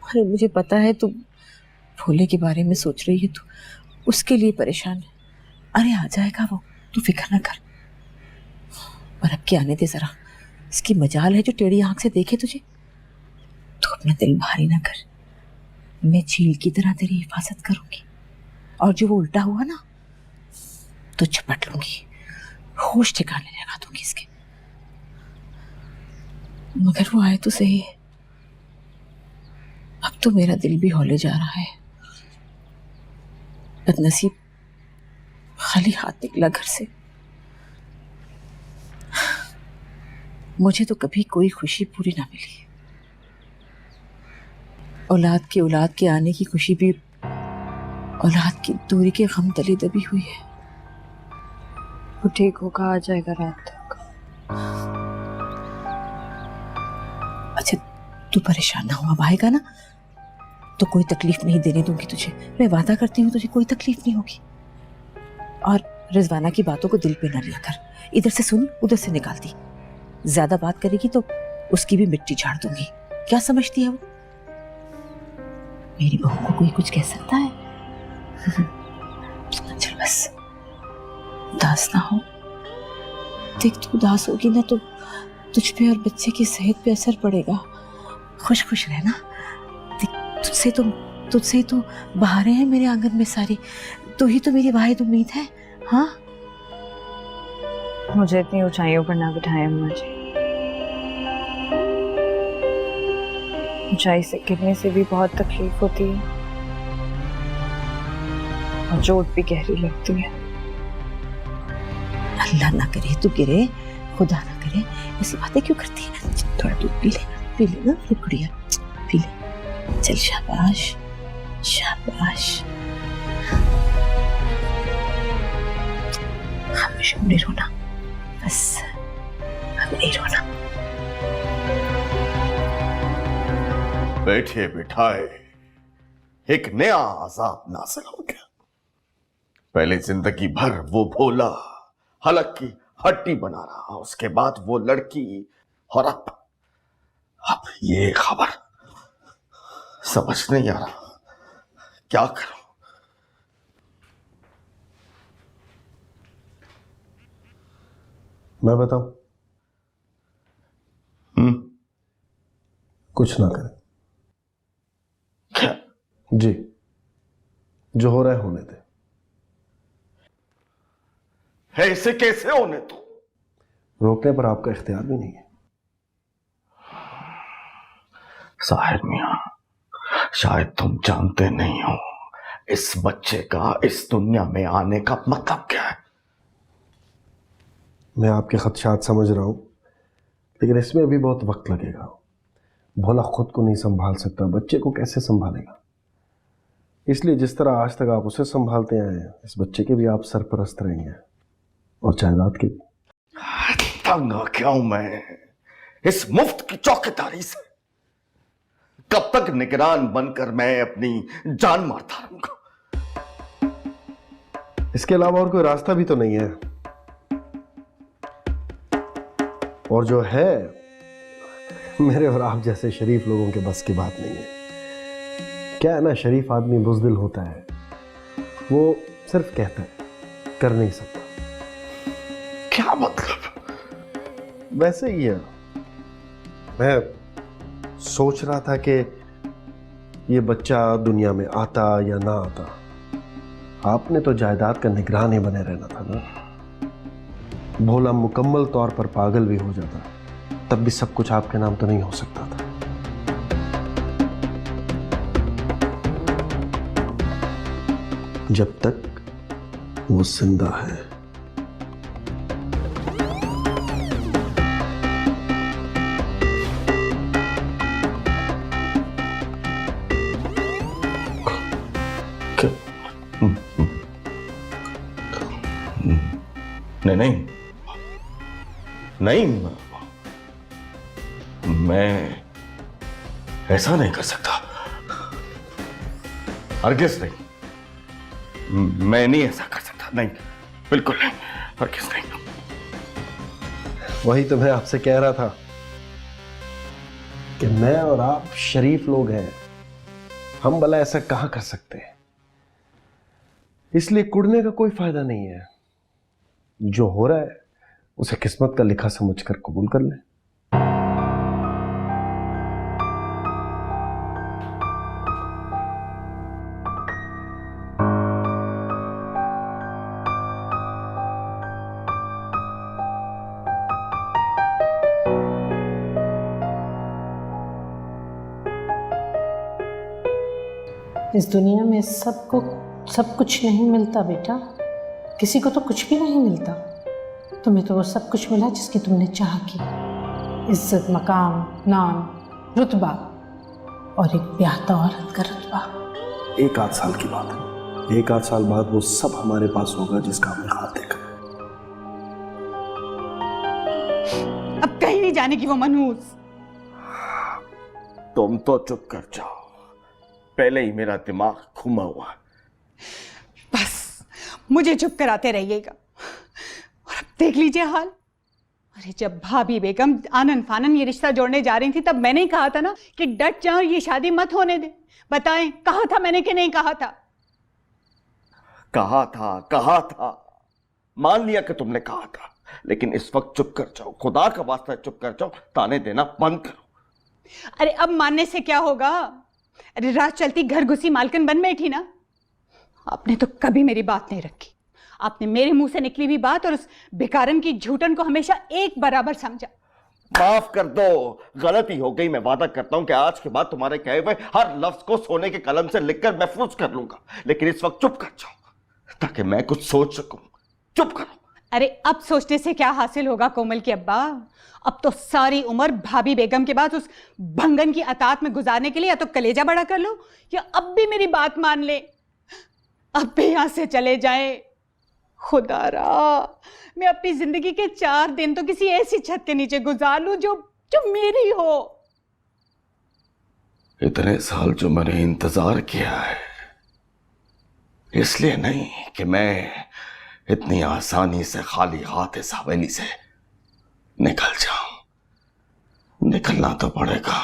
अरे मुझे पता है तू भोले के बारे में सोच रही है, तू उसके लिए परेशान है। अरे आ जाएगा वो, तू फिक्र ना कर। और अब क्या आने दे जरा, इसकी मजाल है जो टेढ़ी आंख से देखे तुझे। तू अपना दिल भारी ना कर, मैं झील की तरह तेरी हिफाजत करूंगी। और जो वो उल्टा हुआ ना तो झपट लूंगी, होश ठिकाने लगा दूंगी इसके। मगर वो आए तो सही है। अब तो मेरा दिल भी हौले जा रहा है। बदनसीब खाली हाथ निकला घर से। मुझे तो कभी कोई खुशी पूरी ना मिली। औलाद के आने की खुशी भी औलाद की दूरी के गम तले दबी हुई है। वो ठीक होगा, आ जाएगा रात तक। अच्छा तू परेशान ना हो, अब आएगा ना तो कोई तकलीफ नहीं देने दूंगी तुझे। मैं वादा करती हूँ तुझे कोई तकलीफ नहीं होगी। और रिजवाना की बातों को दिल पे ना लिया कर। इधर से सुन उधर से निकालती। ज्यादा बात करेगी तो उसकी भी मिट्टी झाड़ दूंगी। क्या समझती है वो? मेरी बहू को कोई कुछ कह सकता है? चल बस उदास ना हो। देख तू उदास होगी ना तो तुझ पे और बच्चे की सेहत पे असर पड़ेगा। खुश खुश रहना। तुझसे तो बहारें हैं मेरे आंगन में सारी। तू ही तो मेरी वाहिद उम्मीद है। हाँ मुझे इतनी ऊंचाइयों पर ना बिठाएं अम्मा जी। ऊंचाई से गिरने से भी बहुत तकलीफ होती है और चोट भी गहरी लगती है। अल्लाह ना करे तू गिरे, खुदा ना करे। ऐसी बातें क्यों करती है? थोड़ा दूध पी ले ना गुड़िया, पी ले। चल शाबाश। शाबाश। हमेशा नहीं रोना, बस अब नहीं रोना। बैठे बिठाए एक नया आजाब नाज़िल हो गया। पहले जिंदगी भर वो भोला हलक की हड्डी बना रहा, उसके बाद वो लड़की, और अब ये खबर। समझ नहीं आ रहा क्या करूं। मैं बताऊं? कुछ ना करें। क्या? जी, जो हो रहा है होने दे। ऐसे कैसे होने दो? रोकने पर आपका इख्तियार भी नहीं है। साहिर मियां, शायद तुम जानते नहीं हो इस बच्चे का इस दुनिया में आने का मतलब क्या है। मैं आपके खदशात समझ रहा हूं, लेकिन इसमें भी बहुत वक्त लगेगा। भोला खुद को नहीं संभाल सकता, बच्चे को कैसे संभालेगा? इसलिए जिस तरह आज तक आप उसे संभालते आए हैं, इस बच्चे के भी आप सरपरस्त रहेंगे, और जायदाद के भी। तंग आ गया हूं मैं इस मुफ्त की चौकीदारी से। कब तक निगरान बनकर मैं अपनी जान मारता रहूंगा? इसके अलावा और कोई रास्ता भी तो नहीं है, और जो है मेरे और आप जैसे शरीफ लोगों के बस की बात नहीं है। क्या है ना, शरीफ आदमी बुज़दिल होता है, वो सिर्फ कहता है, कर नहीं सकता। क्या मतलब? वैसे ही है। मैं सोच रहा था कि ये बच्चा दुनिया में आता या ना आता, आपने तो जायदाद का निगरान ही बने रहना था ना। भोला मुकम्मल तौर पर पागल भी हो जाता, तब भी सब कुछ आपके नाम तो नहीं हो सकता था। जब तक वो जिंदा है। नहीं, मैं ऐसा नहीं कर सकता। हरगिज़ नहीं, मैं नहीं ऐसा कर सकता। नहीं, बिल्कुल नहीं, हरगिज़ नहीं। वही तो मैं आपसे कह रहा था कि मैं और आप शरीफ लोग हैं, हम भला ऐसा कहां कर सकते हैं। इसलिए कुड़ने का कोई फायदा नहीं है। जो हो रहा है उसे किस्मत का लिखा समझकर कबूल कर ले। इस दुनिया में सबको सब कुछ नहीं मिलता बेटा, किसी को तो कुछ भी नहीं मिलता। तुम्हें तो वो सब कुछ मिला जिसकी तुमने चाह की, इज्जत, मकाम, नाम, रुतबा, और एक ब्याहता औरत का रुतबा। 1 आध साल की बात है, 1 आध साल बाद वो सब हमारे पास होगा जिसका हमने ख्वाब देखा। अब कहीं नहीं जाने की वो मनहूस। तुम तो चुप कर जाओ, पहले ही मेरा दिमाग घुमा हुआ है। बस मुझे चुप कराते रहिएगा, और अब देख लीजिए हाल। अरे जब भाभी बेगम आनन फानन ये रिश्ता जोड़ने जा रही थी, तब मैंने ही कहा था ना कि डट जाओ, ये शादी मत होने दे। बताएं, कहा था मैंने कि नहीं कहा था? कहा था, मान लिया कि तुमने कहा था, लेकिन इस वक्त चुप कर जाओ, खुदा का वास्ता चुप कर जाओ, ताने देना बंद करो। अरे अब मानने से क्या होगा? अरे रात चलती घर घुसी मालकिन बन बैठी ना। आपने तो कभी मेरी बात नहीं रखी। आपने मेरे मुंह से निकली हुई बात और उस बेकारन की झूठन को हमेशा एक बराबर समझा। माफ कर दो, गलती हो गई। मैं वादा करता हूं कि आज के बाद तुम्हारे कहे हुए हर लफ्ज को सोने के कलम से लिखकर महफूज कर लूंगा, लेकिन इस वक्त चुप कर जाओ ताकि मैं कुछ सोच सकूं। चुप करो। अरे अब सोचने से क्या हासिल होगा कोमल के अब्बा? अब तो सारी उम्र भाभी बेगम के बाद उस भंगन की अतात में गुजारने के लिए या तो कलेजा बड़ा कर लो या अब भी मेरी बात मान ले, अब भी यहां से चले जाए। खुदारा, मैं अपनी जिंदगी के 4 दिन तो किसी ऐसी छत के नीचे गुजार लूं जो जो मेरी हो। इतने साल जो मैंने इंतजार किया है, इसलिए नहीं कि मैं इतनी आसानी से खाली हाथ इस हवेली से निकल जाऊं। निकलना तो पड़ेगा,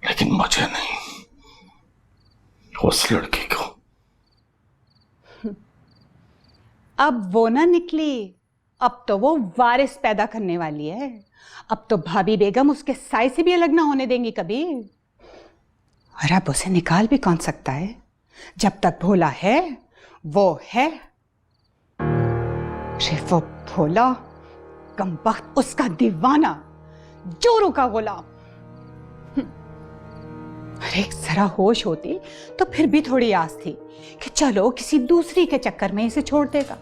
लेकिन मुझे नहीं, उस लड़की को। अब वो ना निकली, अब तो वो वारिस पैदा करने वाली है। अब तो भाभी बेगम उसके साय से भी अलग ना होने देंगी कभी। और अब उसे निकाल भी कौन सकता है? जब तक भोला है वो है। अरे वो भोला कमबख्त, उसका दीवाना, जोरों का गुलाम। अरे जरा होश होती तो फिर भी थोड़ी आस थी कि चलो किसी दूसरी के चक्कर में इसे छोड़ देगा,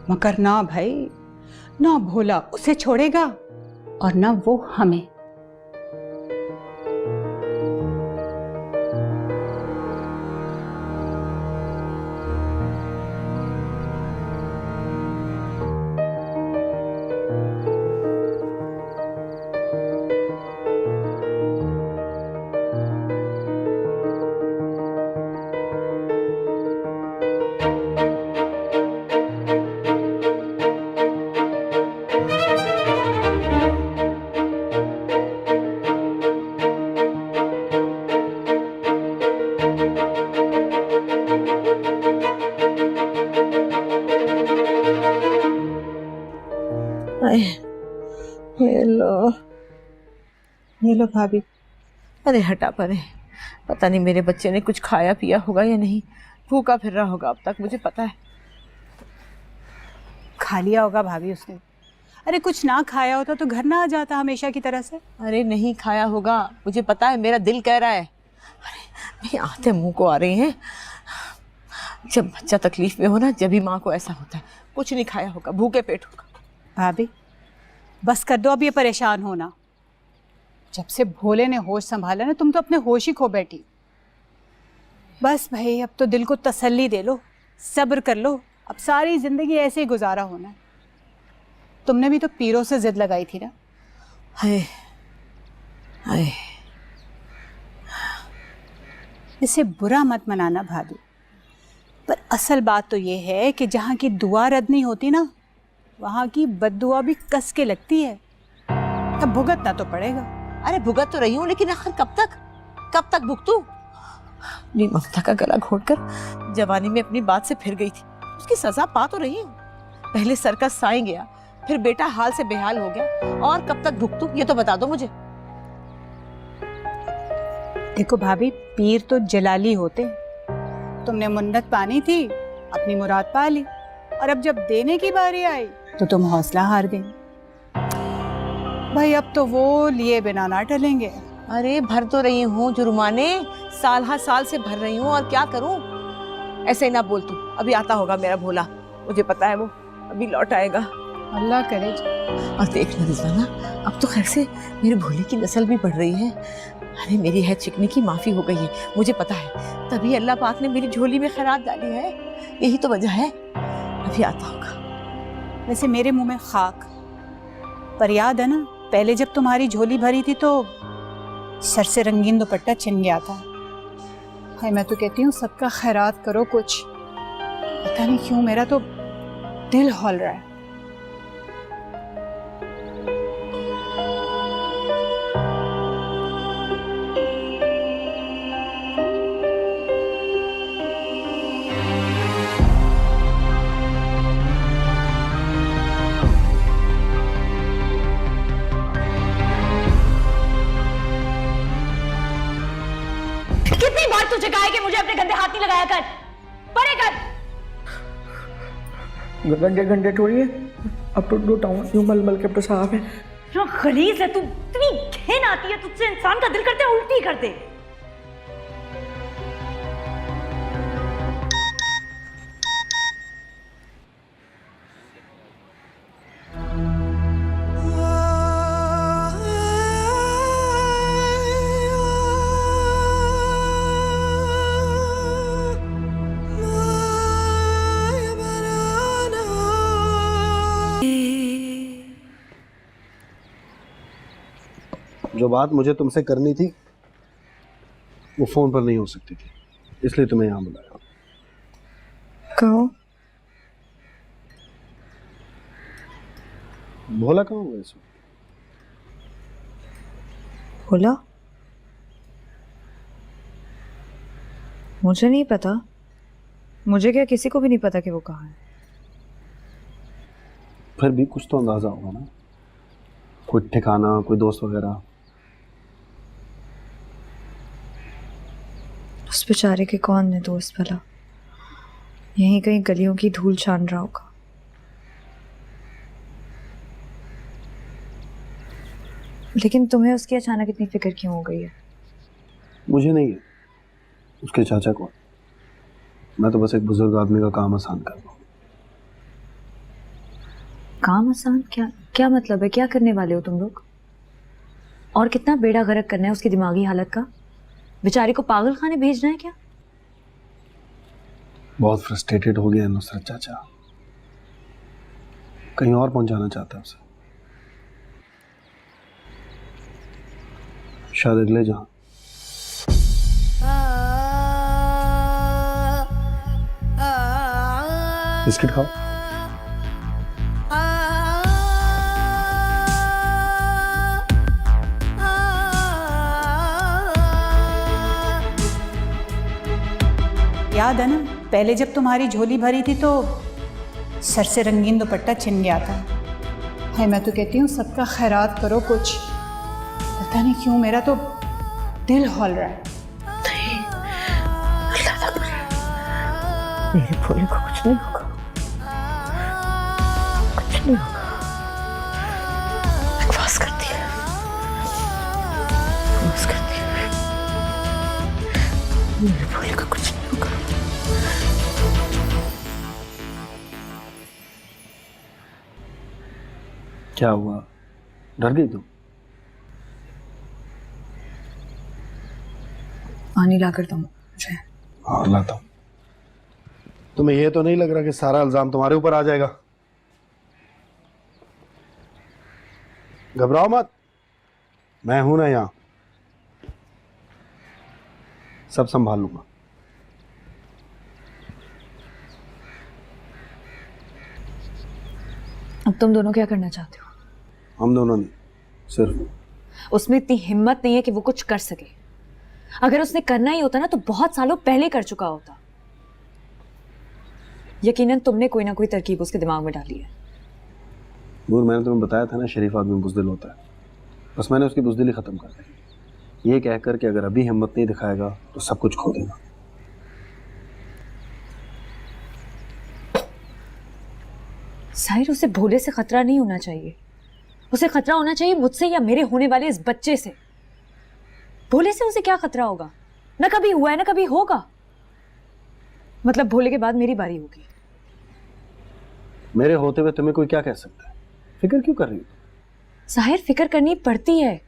मगर ना भाई, ना भोला उसे छोड़ेगा और ना वो हमें। ये लो भाभी। अरे हटा परे, पता नहीं मेरे बच्चे ने कुछ खाया पिया होगा या नहीं, भूखा फिर रहा होगा अब तक, मुझे पता है। खा लिया होगा भाभी उसने। अरे कुछ ना खाया होता तो घर ना आ जाता हमेशा की तरह से। अरे नहीं खाया होगा, मुझे पता है, मेरा दिल कह रहा है। अरे नहीं, आते मुंह को आ रही हैं। जब बच्चा तकलीफ में हो ना, जब भी माँ को ऐसा होता है। कुछ नहीं खाया होगा, भूखे पेट होगा। भाभी बस कर दो अब ये परेशान होना। जब से भोले ने होश संभाला ना, तुम तो अपने होश ही खो बैठी। बस भाई अब तो दिल को तसल्ली दे लो, सब्र कर लो। अब सारी जिंदगी ऐसे ही गुजारा होना है। तुमने भी तो पीरों से जिद लगाई थी ना। हाय हाय, इसे बुरा मत मनाना भाभी, पर असल बात तो ये है कि जहाँ की दुआ रद्द नहीं होती ना, वहाँ की बद्दुआ भी कस के लगती है। अब भुगतना तो पड़ेगा। अरे भुगत तो रही हूँ, लेकिन आखिर कब तक भुगतूं? अपनी ममता का गला घोटकर जवानी में अपनी बात से फिर गई थी, उसकी सजा पा तो रही हूँ। पहले सर्कस साईं गया, फिर बेटा हाल से बेहाल हो गया, और कब तक भुगतूं ये तो बता दो मुझे। देखो भाभी, पीर तो जलाली होते। तुमने मुन्नत पानी थी, अपनी मुराद पा ली, और अब जब देने की बारी आई तो तुम हौसला हार गई। भाई अब तो वो लिए बिना ना टलेंगे। अरे भर तो रही हूँ जुर्माने, साल हर साल से भर रही हूँ, और क्या करूँ? ऐसे ही ना बोल तू, अभी आता होगा मेरा भोला, मुझे पता है वो अभी लौट आएगा। अल्लाह करे। और देख ना रिजवाना, अब तो खैर से मेरे भोले की नस्ल भी बढ़ रही है। अरे मेरी है चिकनी की माफी हो गई है, मुझे पता है, तभी अल्लाह पाक ने मेरी झोली में खैरात डाली है, यही तो वजह है। अभी आता होगा। वैसे मेरे मुंह में खाक, पर याद है ना, पहले जब तुम्हारी झोली भरी थी तो सर से रंगीन दुपट्टा छिन गया था। हाय मैं तो कहती हूँ सबका खैरात करो कुछ। पता नहीं क्यों मेरा तो दिल हौल रहा है। कितनी बार तुझे कहा है कि मुझे अपने गंदे हाथ नहीं लगाया कर, परे कर। गंदे गंदे थोड़ी है, अब तो धोता हूँ, यूं मल मल के तो साफ है। जो खलीज है तू, इतनी घिन आती है तुझसे, इंसान का दिल करते उल्टी कर दे। जो बात मुझे तुमसे करनी थी वो फोन पर नहीं हो सकती थी, इसलिए तुम्हें यहाँ बुलाया। कहो। भोला कहाँ हुआ इसमें? बोला मुझे नहीं पता, मुझे क्या किसी को भी नहीं पता कि वो कहाँ है। फिर भी कुछ तो अंदाजा होगा ना, कोई ठिकाना, कोई दोस्त वगैरह। उस बेचारे के कौन है दोस्त भला, यहीं कहीं गलियों की धूल छान रहा होगा। लेकिन तुम्हें उसकी अचानक इतनी फिक्र क्यों हो गई है? मुझे नहीं है, उसके चाचा को। मैं तो बस एक बुजुर्ग आदमी का काम आसान कर रहा हूँ। काम आसान? क्या मतलब है? क्या करने वाले हो तुम लोग? और कितना बेड़ा गर्क करना है उसकी दिमागी हालत का? बेचारे को पागल खाने भेजना है क्या? बहुत फ्रस्ट्रेटेड हो गया है नुसरत चाचा, कहीं और पहुंचाना चाहता है उसे, शायद अगले जहां। बिस्किट खाओ। याद है ना, पहले जब तुम्हारी झोली भरी थी तो सर से रंगीन दुपट्टा छिन गया था। है, मैं तो कहती हूँ सबका खैरात करो कुछ। पता नहीं क्यों मेरा तो दिल हौल रहा है। मेरे भोले को कुछ नहीं होगा, कुछ नहीं होगा। बकवास करती है, बकवास करती है। मेरे भोले को कुछ नहीं होगा। क्या हुआ, डर गई तुम? पानी ला कर दो मुझे। और लाता हूं। तुम्हें यह तो नहीं लग रहा कि सारा इल्जाम तुम्हारे ऊपर आ जाएगा? घबराओ मत, मैं हूं ना यहां, सब संभाल लूंगा। अब तुम दोनों क्या करना चाहते हो? हम दोनों नहीं, सिर्फ उसमें इतनी हिम्मत नहीं है कि वो कुछ कर सके। अगर उसने करना ही होता ना तो बहुत सालों पहले कर चुका होता। यकीनन तुमने कोई ना कोई तरकीब उसके दिमाग में डाली है। नूर, मैंने तुम्हें बताया था ना, शरीफ आदमी बुज़दिल होता है। बस मैंने उसकी बुज़दिली खत्म कर दी, ये कहकर कि अगर अभी हिम्मत नहीं दिखाएगा तो सब कुछ खो देगा। साहिर, उसे भोले से खतरा नहीं होना चाहिए, उसे खतरा होना चाहिए मुझसे या मेरे होने वाले इस बच्चे से। भोले से उसे क्या खतरा होगा? ना कभी हुआ है ना कभी होगा। मतलब भोले के बाद मेरी बारी होगी। मेरे होते हुए तुम्हें कोई क्या कह सकता है? फिक्र क्यों कर रही हो? साहिर, फिक्र करनी पड़ती है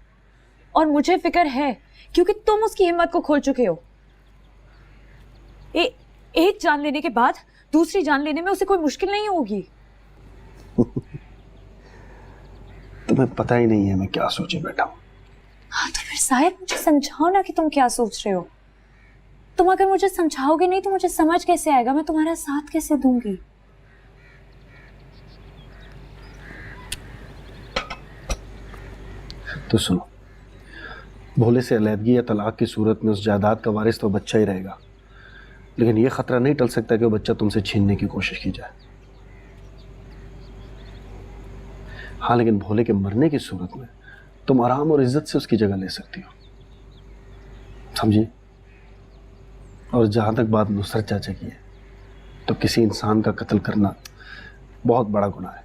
और मुझे फिक्र है क्योंकि तुम उसकी हिम्मत को खोल चुके हो। एक जान लेने के बाद दूसरी जान लेने में उसे कोई मुश्किल नहीं होगी। तुम्हें पता ही नहीं है मैं क्या सोचे बैठा हूं। हाँ तो फिर साहिर मुझे समझाओ ना कि तुम क्या सोच रहे हो। तुम अगर मुझे समझाओगे नहीं तो मुझे समझ कैसे आएगा? मैं तुम्हारा साथ कैसे दूंगी? तो सुनो, भोले से अलहदगी या तलाक की सूरत में उस जायदाद का वारिस तो बच्चा ही रहेगा, लेकिन यह खतरा नहीं टल सकता कि वो बच्चा तुमसे छीनने की कोशिश की जाए। हाँ, लेकिन भोले के मरने की सूरत में तुम आराम और इज्जत से उसकी जगह ले सकती हो, समझी? और जहां तक बात नुसरत चाचा की है, तो किसी इंसान का कत्ल करना बहुत बड़ा गुनाह है।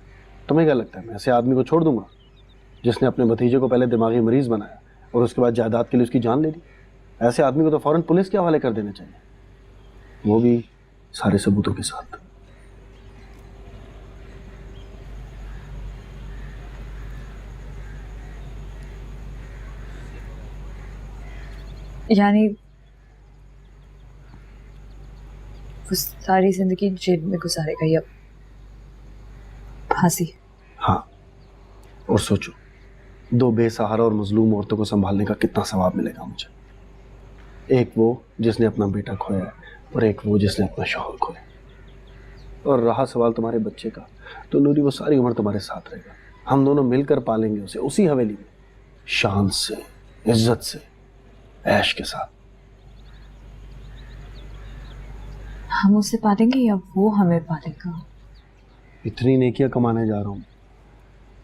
तुम्हें क्या लगता है मैं ऐसे आदमी को छोड़ दूंगा जिसने अपने भतीजे को पहले दिमागी मरीज बनाया और उसके बाद जायदाद के लिए उसकी जान ले ली? ऐसे आदमी को तो फौरन पुलिस के हवाले कर देना चाहिए, वो भी सारे सबूतों के साथ। यानी वो सारी जिंदगी जेल में गुजारेगा या फांसी? हाँ, और सोचो दो बेसहारा और मजलूम औरतों को संभालने का कितना सवाब मिलेगा मुझे। एक वो जिसने अपना बेटा खोया है और एक वो जिसने अपना शौहर खोया। और रहा सवाल तुम्हारे बच्चे का, तो नूरी वो सारी उम्र तुम्हारे साथ रहेगा। हम दोनों मिलकर पालेंगे उसे उसी हवेली में, शान से, इज्जत से, ऐश के साथ। हम उसे पालेंगे या वो हमें पालेगा? इतनी नेकियां कमाने जा रहा हूँ,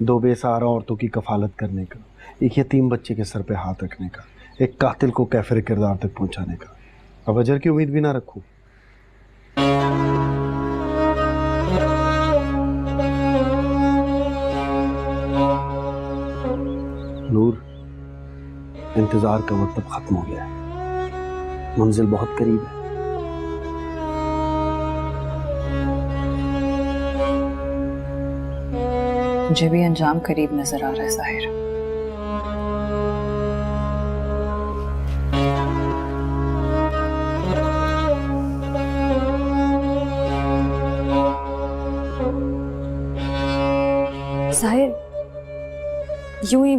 दो बेसहारा औरतों की कफालत करने का, एक यतीम बच्चे के सर पे हाथ रखने का, एक कातिल को कैफिर किरदार तक पहुंचाने का। अब अजर की उम्मीद भी ना रखूं। नूर, इंतजार का वक्त अब खत्म हो गया है, मंजिल बहुत करीब है। मुझे भी अंजाम करीब नजर आ रहा है साहिर। साहिर, यूं ही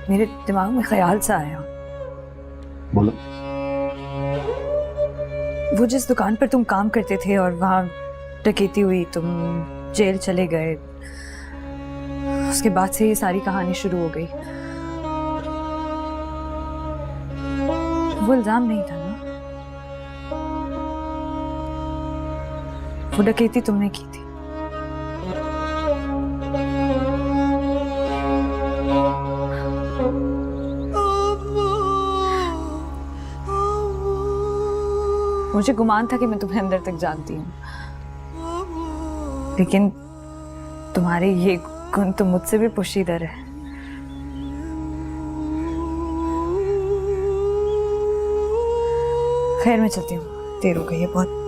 मेरे दिमाग में ख्याल सा आया। बोलो। वो जिस दुकान पर तुम काम करते थे और वहां डकैती हुई, तुम जेल चले गए, उसके बाद से ये सारी कहानी शुरू हो गई। वो इल्जाम नहीं था ना? वो डकैती तुमने की थी। मुझे गुमान था कि मैं तुम्हें अंदर तक जानती हूँ, लेकिन तुम्हारे ये गुण तो मुझसे भी पोशीदर है। खैर, मैं चलती हूँ, देर हो गई है बहुत।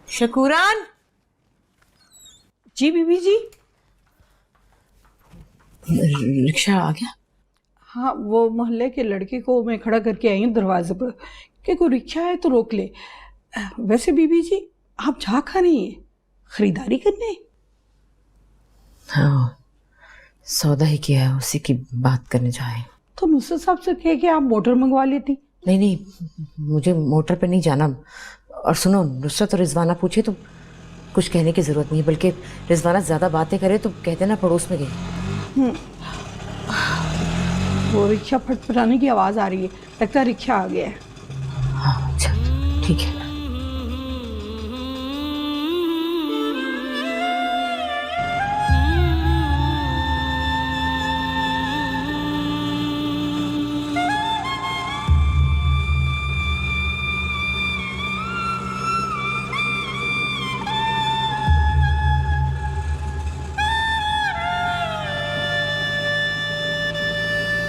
शकूरान। जी बीबी जी। रिक्शा आ गया? हाँ, वो मोहल्ले के लड़के को मैं खड़ा करके आई हूँ दरवाजे पर कि कोई रिक्शा है तो रोक ले। वैसे बीबी जी, आप जा खा रही हैं? खरीदारी करने? हाँ, सौदा ही किया है, उसी की बात करने जाए। तो नुसरत साहब से कह के आप मोटर मंगवा लेती। नहीं नहीं, मुझे मोटर पे नहीं जाना। और सुनो, नुसरत और रिजवाना पूछे तो कुछ कहने की जरूरत नहीं है, बल्कि रिजवाना ज्यादा बातें करे तो कह देना पड़ोस में गई। वो रिक्शा फटफटाने की आवाज आ रही है, लगता है रिक्शा आ गया है। हाँ, अच्छा ठीक है।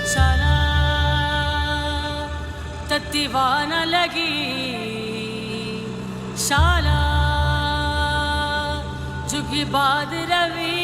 शाला तत्तीवाना लगी, शाला जुगी बाद रवि